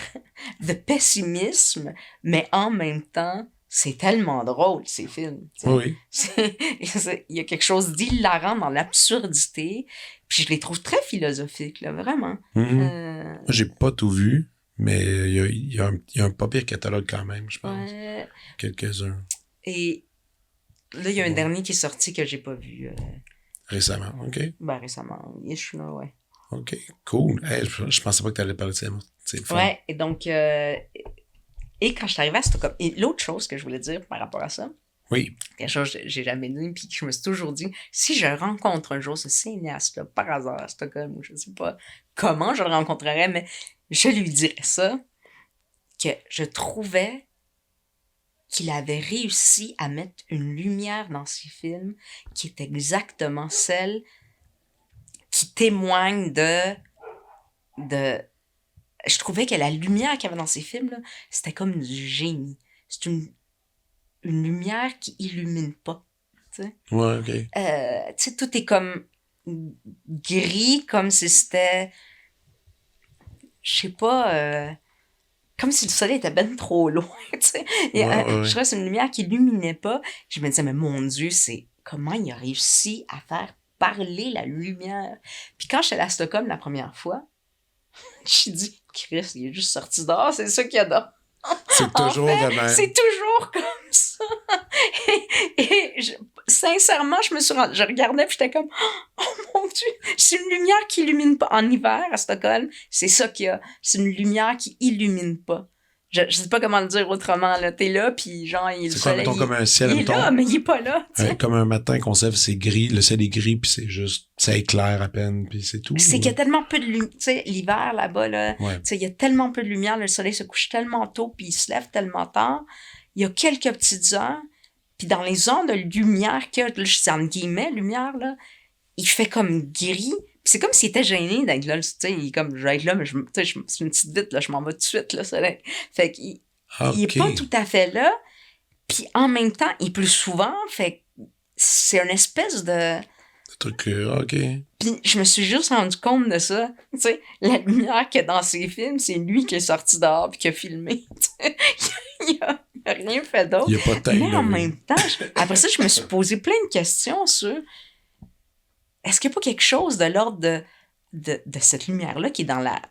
de pessimisme, mais en même temps, c'est tellement drôle, ces films. Oui. Il y a quelque chose d'hilarant dans l'absurdité, puis je les trouve très philosophiques, là, vraiment. Moi, j'ai pas tout vu, mais il y a un pas pire catalogue quand même, je pense. Quelques-uns. Et là, il y a un dernier qui est sorti que j'ai pas vu. Récemment, OK. Ben, récemment, ish, là, ouais. OK, cool. Hey, je pensais pas que tu allais parler de cinéma. C'est le fun. Ouais, et donc, et quand je suis arrivée à Stockholm, et l'autre chose que je voulais dire par rapport à ça, quelque chose que j'ai jamais dit, puis que je me suis toujours dit, si je rencontre un jour ce cinéaste-là, par hasard à Stockholm, ou je sais pas comment je le rencontrerais, mais je lui dirais ça, que je trouvais qu'il avait réussi à mettre une lumière dans ses films qui est exactement celle qui témoigne de Je trouvais que la lumière qu'il y avait dans ces films-là, c'était comme du génie. C'est une lumière qui illumine pas. T'sais. Ouais, OK. Tu sais, tout est comme gris, comme si c'était... Je sais pas... comme si le soleil était ben trop loin, tu sais. Je trouvais que c'est une lumière qui illuminait pas. Je me disais, mais mon Dieu, c'est comment il a réussi à faire parler la lumière. Puis quand j'étais à Stockholm la première fois, j'ai dit, Chris, il est juste sorti dehors, c'est ça qu'il y a dehors. C'est toujours en fait, de même. C'est toujours comme ça. Sincèrement, je regardais puis j'étais comme, oh mon Dieu, c'est une lumière qui illumine pas. En hiver, à Stockholm, c'est ça qu'il y a. C'est une lumière qui illumine pas. Je sais pas comment le dire autrement, là. T'es là, puis genre, il est le soleil. Comme un ciel, il est là, mais il est pas là. Comme un matin qu'on sève, c'est gris, le ciel est gris, puis c'est juste, ça éclaire à peine, puis c'est tout. C'est qu'il y a tellement peu de lumière. Tu sais, l'hiver, là-bas, là, tu sais, il y a tellement peu de lumière, le soleil se couche tellement tôt, puis il se lève tellement tard. Il y a quelques petites heures, puis dans les heures de lumière qu'il y a, là, je dis entre guillemets, lumière, là, il fait comme gris. Puis c'est comme s'il était gêné d'être là, tu sais, il est comme, je vais être là, mais c'est une petite vite, là, je m'en vais tout de suite, là, soleil. Fait qu'il il est pas tout à fait là, puis en même temps, il pleut souvent, fait que c'est une espèce de truc, OK. Puis je me suis juste rendu compte de ça. Tu sais, la lumière qu'il y a dans ses films, c'est lui qui est sorti dehors puis qui a filmé. il a rien fait d'autre. Il n'y a pas de time. Mais en même temps, après ça, je me suis posé plein de questions sur est-ce qu'il n'y a pas quelque chose de l'ordre de cette lumière-là qui est dans la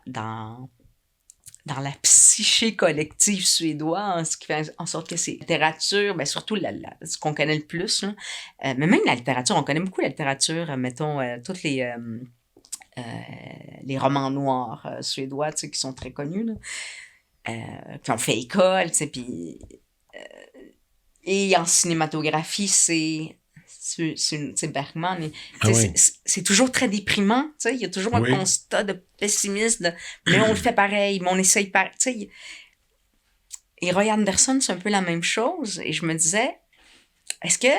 psyché collective suédoise, ce qui fait en sorte que c'est la littérature, ben surtout ce qu'on connaît le plus, là. Mais même la littérature, on connaît beaucoup la littérature, mettons, tous les romans noirs suédois, tu sais, qui sont très connus, là. Puis on fait école, tu sais, puis... et en cinématographie, c'est Bergman, c'est toujours très déprimant, tu sais, il y a toujours un constat de pessimisme, mais on le fait pareil, mais on essaye pareil, tu sais. Et Roy Anderson, c'est un peu la même chose, et je me disais, est-ce que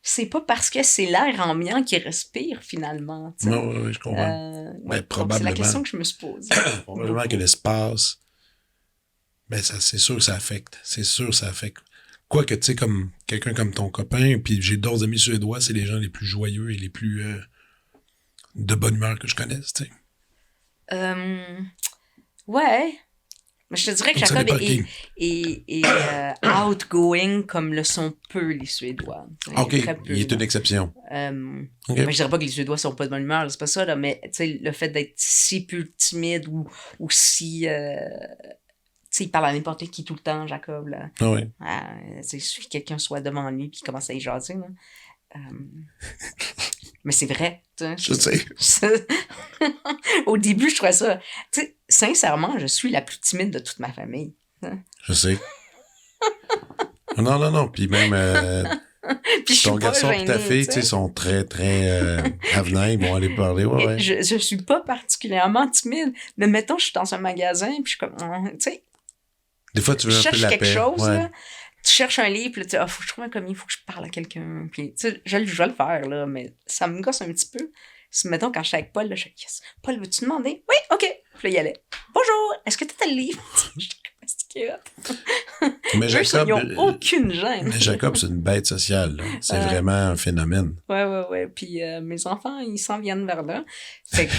c'est pas parce que c'est l'air ambiant qui respire, finalement, tu sais? Non, oui, je comprends. Probablement. C'est la question que je me suis posée. Probablement que l'espace, c'est sûr que ça affecte, Quoique, tu sais, comme quelqu'un comme ton copain, puis j'ai d'autres amis suédois, c'est les gens les plus joyeux et les plus de bonne humeur que je connaisse, tu sais. Ouais. Mais je te dirais que Jacob est outgoing comme le sont peu les Suédois. OK, il est une exception. Mais je dirais pas que les Suédois sont pas de bonne humeur, c'est pas ça, là, mais tu sais, le fait d'être si peu timide ou si... tu sais, il parle à n'importe qui tout le temps, Jacob, là. Ah oui. Il suffit que quelqu'un soit devant lui puis commence à y jaser, là. Mais c'est vrai, tu sais. Je sais. Au début, je trouvais ça... Tu sais, sincèrement, je suis la plus timide de toute ma famille. Hein? Je sais. Non. Puis même... ton garçon et ta fille, tu sais, sont très, très avenants. Ils vont aller parler. Ouais. Je suis pas particulièrement timide. Mais mettons, je suis dans un magasin puis je suis comme... Tu sais... Des fois, tu veux un peu la paix. Tu cherches quelque chose, là. Tu cherches un livre, puis là, tu dis, faut que je trouve un commis, faut que je parle à quelqu'un. Puis, tu sais, je vais le faire, là, mais ça me gosse un petit peu. Si, mettons, quand je suis avec Paul, là, je suis yes. Paul, veux-tu demander? Oui, OK. Puis là, il allait. Bonjour, est-ce que tu as le livre? Mais Jacob, ils n'ont aucune gêne. Mais Jacob, c'est une bête sociale. Là. C'est vraiment un phénomène. Ouais. Puis mes enfants, ils s'en viennent vers là. Fait que,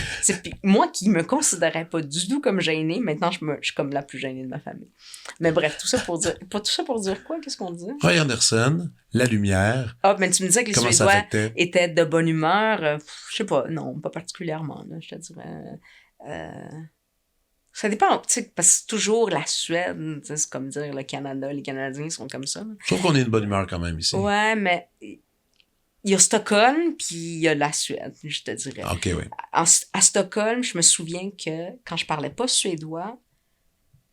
moi qui me considérais pas du tout comme gênée, maintenant, je suis comme la plus gênée de ma famille. Mais bref, tout ça pour dire quoi? Qu'est-ce qu'on dit? Roy Anderson, la lumière. Ah, mais tu me disais que les Suédois étaient de bonne humeur. Je sais pas, non, pas particulièrement, là, je te dirais. Ça dépend, tu sais, parce que c'est toujours la Suède, c'est comme dire le Canada, les Canadiens sont comme ça. Là. Je trouve qu'on est de bonne humeur quand même ici. Ouais, mais il y a Stockholm, puis il y a la Suède, je te dirais. OK, oui. À Stockholm, je me souviens que quand je parlais pas suédois,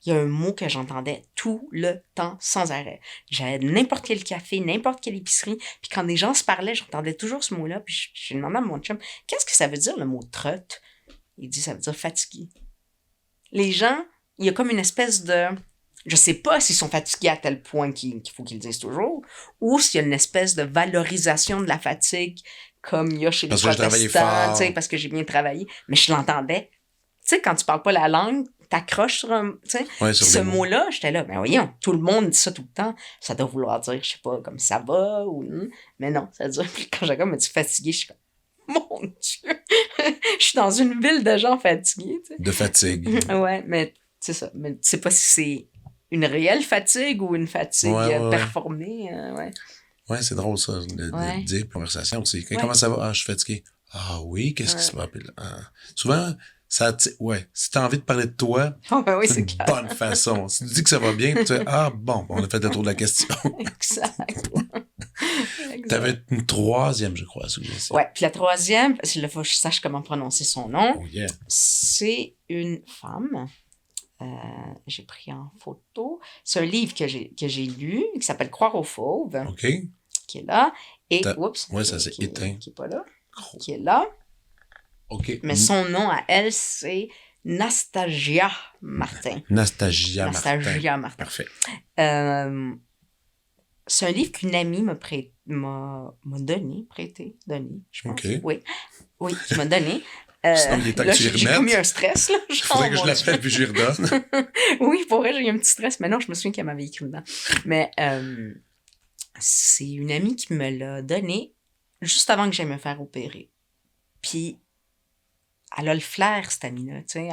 il y a un mot que j'entendais tout le temps, sans arrêt. J'allais n'importe quel café, n'importe quelle épicerie, puis quand des gens se parlaient, j'entendais toujours ce mot-là, puis j'ai demandé à mon chum, qu'est-ce que ça veut dire le mot « trot » ? Il dit, ça veut dire « fatigué ». Les gens, il y a comme une espèce de... Je sais pas s'ils sont fatigués à tel point qu'il faut qu'ils le disent toujours, ou s'il y a une espèce de valorisation de la fatigue, comme il y a chez les protestants, parce que j'ai bien travaillé, mais je l'entendais sais, quand tu parles pas la langue, t'accroches sur un, tu sais, Ouais, sur ce des mots. mot-là, j'étais là, ben voyons, tout le monde dit ça tout le temps, ça doit vouloir dire, je sais pas, comme ça va, ou, mais non, ça veut dire, puis quand j'ai comme, me dit fatigué, je suis comme, mon Dieu, je suis dans une ville de gens fatigués, tu sais. De fatigue. Ouais, mais c'est ça, mais tu sais pas si c'est une réelle fatigue ou une fatigue Ouais. performée, ouais. Ouais, c'est drôle ça, de dire conversation aussi. Comment ça va? Ah, je suis fatigué. Ah oui, qu'est-ce qui se passe? Souvent, ouais, si t'as envie de parler de toi, Oh, ben oui, c'est une clair. bonne façon. Si tu dis que ça va bien, puis tu fais, ah bon, on a fait le tour de la question. Exact. T'avais une troisième, je crois, suggestion. Ouais, puis la troisième, c'est là, faut que je sache comment prononcer son nom. Oh yeah. C'est une femme. J'ai pris en photo. C'est un livre que j'ai lu, qui s'appelle Croire aux fauves, OK. qui est là. Et, oups. Ouais, ça s'est éteint. Qui est pas là. Qui est là. OK. Mais son nom à elle, c'est Nastasia Martin. Nastasia Martin. Parfait. C'est un livre qu'une amie m'a donné, je pense. OK. Oui, qui m'a donné. Sinon, il est temps que tu y j'ai remettes. comme eu un stress, là. Il faudrait que je l'appelle puis je lui redonne. Oui, pour vrai, j'ai eu un petit stress, mais non, je me souviens qu'elle m'avait écrit dedans. Mais c'est une amie qui me l'a donné juste avant que j'aille me faire opérer. Puis, elle a le flair, cette amie-là, tu sais.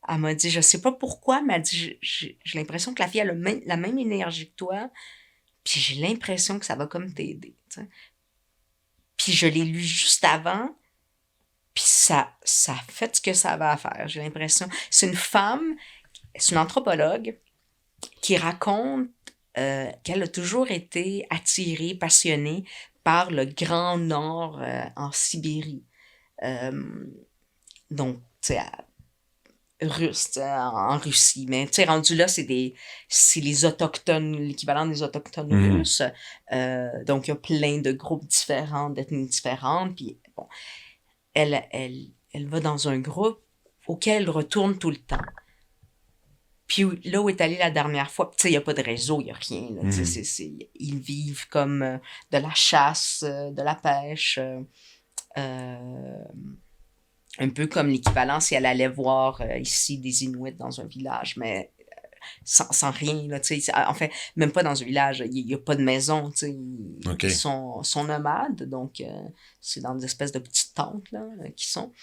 Elle m'a dit, je sais pas pourquoi, mais elle dit, j'ai l'impression que la fille a la même énergie que toi, puis j'ai l'impression que ça va comme t'aider, tu sais. Puis je l'ai lu juste avant, puis ça fait ce que ça va faire, j'ai l'impression. C'est une femme, c'est une anthropologue qui raconte qu'elle a toujours été attirée, passionnée par le Grand Nord en Sibérie. Donc, tu sais, russe, en Russie. Mais, tu sais, rendu là, c'est les autochtones, l'équivalent des autochtones russes. Donc, il y a plein de groupes différents, d'ethnies différentes. Puis, bon, elle va dans un groupe auquel elle retourne tout le temps. Puis là où est allée la dernière fois, tu sais, il n'y a pas de réseau, il n'y a rien. Là, ils vivent comme de la chasse, de la pêche, un peu comme l'équivalent si elle allait voir ici des Inuits dans un village, mais sans rien. Là, en fait, même pas dans un village, il n'y a pas de maison. Ils sont nomades, donc c'est dans des espèces de petites tentes là, qui sont.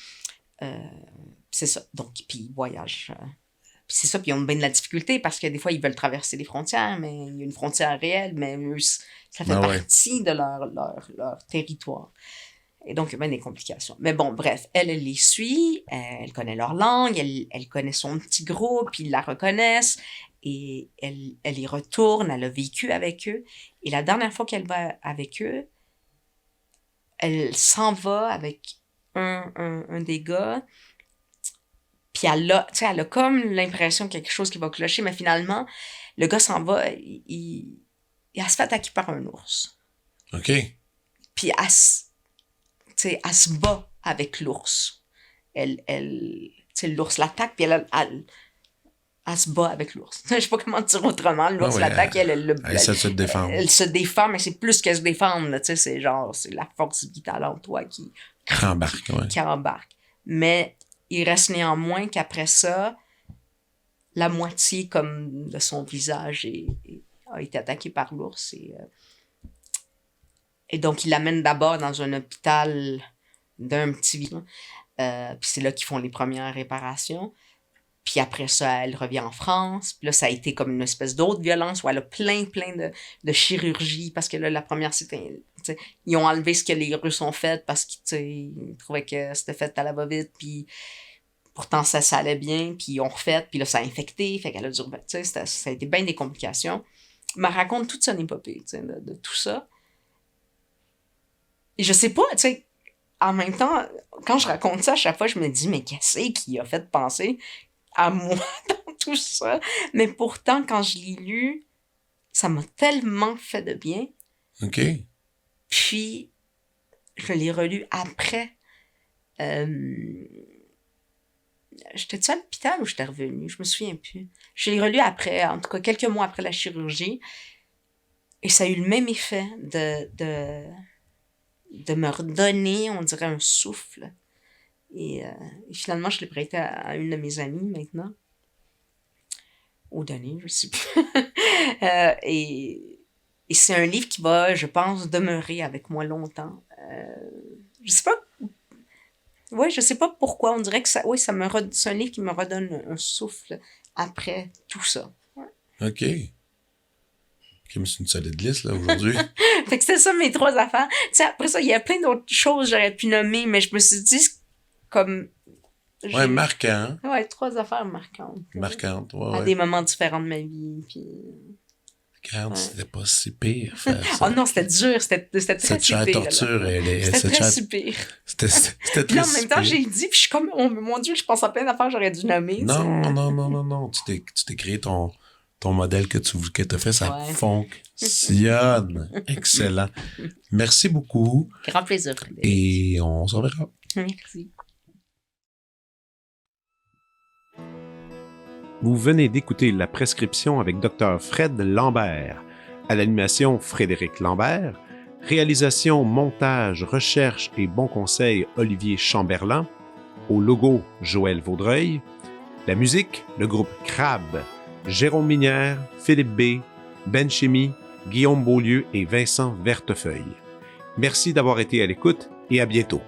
C'est ça. Donc, puis ils voyagent. Puis c'est ça, puis ils ont bien de la difficulté parce que des fois, ils veulent traverser les frontières, mais il y a une frontière réelle, mais eux, ça fait partie de leur territoire. Et donc, il y a bien des complications. Mais bon, bref, elle les suit, elle connaît leur langue, elle connaît son petit groupe, ils la reconnaissent, et elle y retourne, elle a vécu avec eux. Et la dernière fois qu'elle va avec eux, elle s'en va avec un des gars, puis elle a comme l'impression qu'il y a quelque chose qui va clocher, mais finalement, le gars s'en va, il se fait attaquer par un ours. OK. Puis elle se bat avec l'ours. L'ours l'attaque, puis elle se bat avec l'ours. Je sais pas comment dire autrement. L'ours l'attaque, elle essaie de se défendre. Elle se défend, mais c'est plus que se défendre. Là, c'est la force vitale en toi qui embarque. Ouais. Qui embarque. Mais il reste néanmoins qu'après ça, la moitié comme de son visage a été attaquée par l'ours. Et donc, il l'amène d'abord dans un hôpital d'un petit village. Puis c'est là qu'ils font les premières réparations. Puis après ça, elle revient en France. Puis là, ça a été comme une espèce d'autre violence où elle a plein de chirurgie. Parce que là, la première, c'était... Ils ont enlevé ce que les Russes ont fait parce qu'ils trouvaient que c'était fait à la va-vite. Puis pourtant, ça allait bien. Puis ils ont refait. Puis là, ça a infecté. Fait qu'elle a dû... ça a été bien des complications. Elle me raconte toute son épopée de tout ça. Et je sais pas, tu sais, en même temps, quand je raconte ça, à chaque fois, je me dis, mais qu'est-ce qui a fait penser à moi dans tout ça? Mais pourtant, quand je l'ai lu, ça m'a tellement fait de bien. OK. Puis, je l'ai relu après. J'étais-tu à l'hôpital ou j'étais revenue? Je me souviens plus. Je l'ai relu après, en tout cas, quelques mois après la chirurgie. Et ça a eu le même effet de me redonner, on dirait, un souffle. Et finalement, je l'ai prêté à une de mes amies maintenant. Ou donné, je sais plus. Et c'est un livre qui va, je pense, demeurer avec moi longtemps. Je sais pas. Ouais, je sais pas pourquoi. On dirait que ça, oui, c'est un livre qui me redonne un souffle après tout ça. Ouais. OK. Mais c'est une solide liste, là, aujourd'hui. Fait que c'était ça mes 3 affaires. Tu sais, après ça, il y a plein d'autres choses que j'aurais pu nommer, mais je me suis dit, comme... Ouais, marquant. Ouais, 3 affaires marquantes. Marquantes, ouais. À des moments différents de ma vie, puis... Regarde, c'était pas si pire, faire ça. Oh non, c'était dur, c'était très cette si chère pire. torture, c'était très si pire. C'était très puis là, en même temps, j'ai dit, puis je suis comme, oh mon Dieu, je pense à plein d'affaires que j'aurais dû nommer. Non. Tu t'es créé ton modèle que tu as fait, ça fonctionne. Excellent. Merci beaucoup. Grand plaisir. Et on se reverra. Merci. Vous venez d'écouter La Prescription avec Dr. Fred Lambert. À l'animation, Frédéric Lambert. Réalisation, montage, recherche et bons conseils, Olivier Chamberlain. Au logo, Joël Vaudreuil. La musique, le groupe Crabe. Jérôme Minière, Philippe B., Ben Chimie, Guillaume Beaulieu et Vincent Vertefeuille. Merci d'avoir été à l'écoute et à bientôt.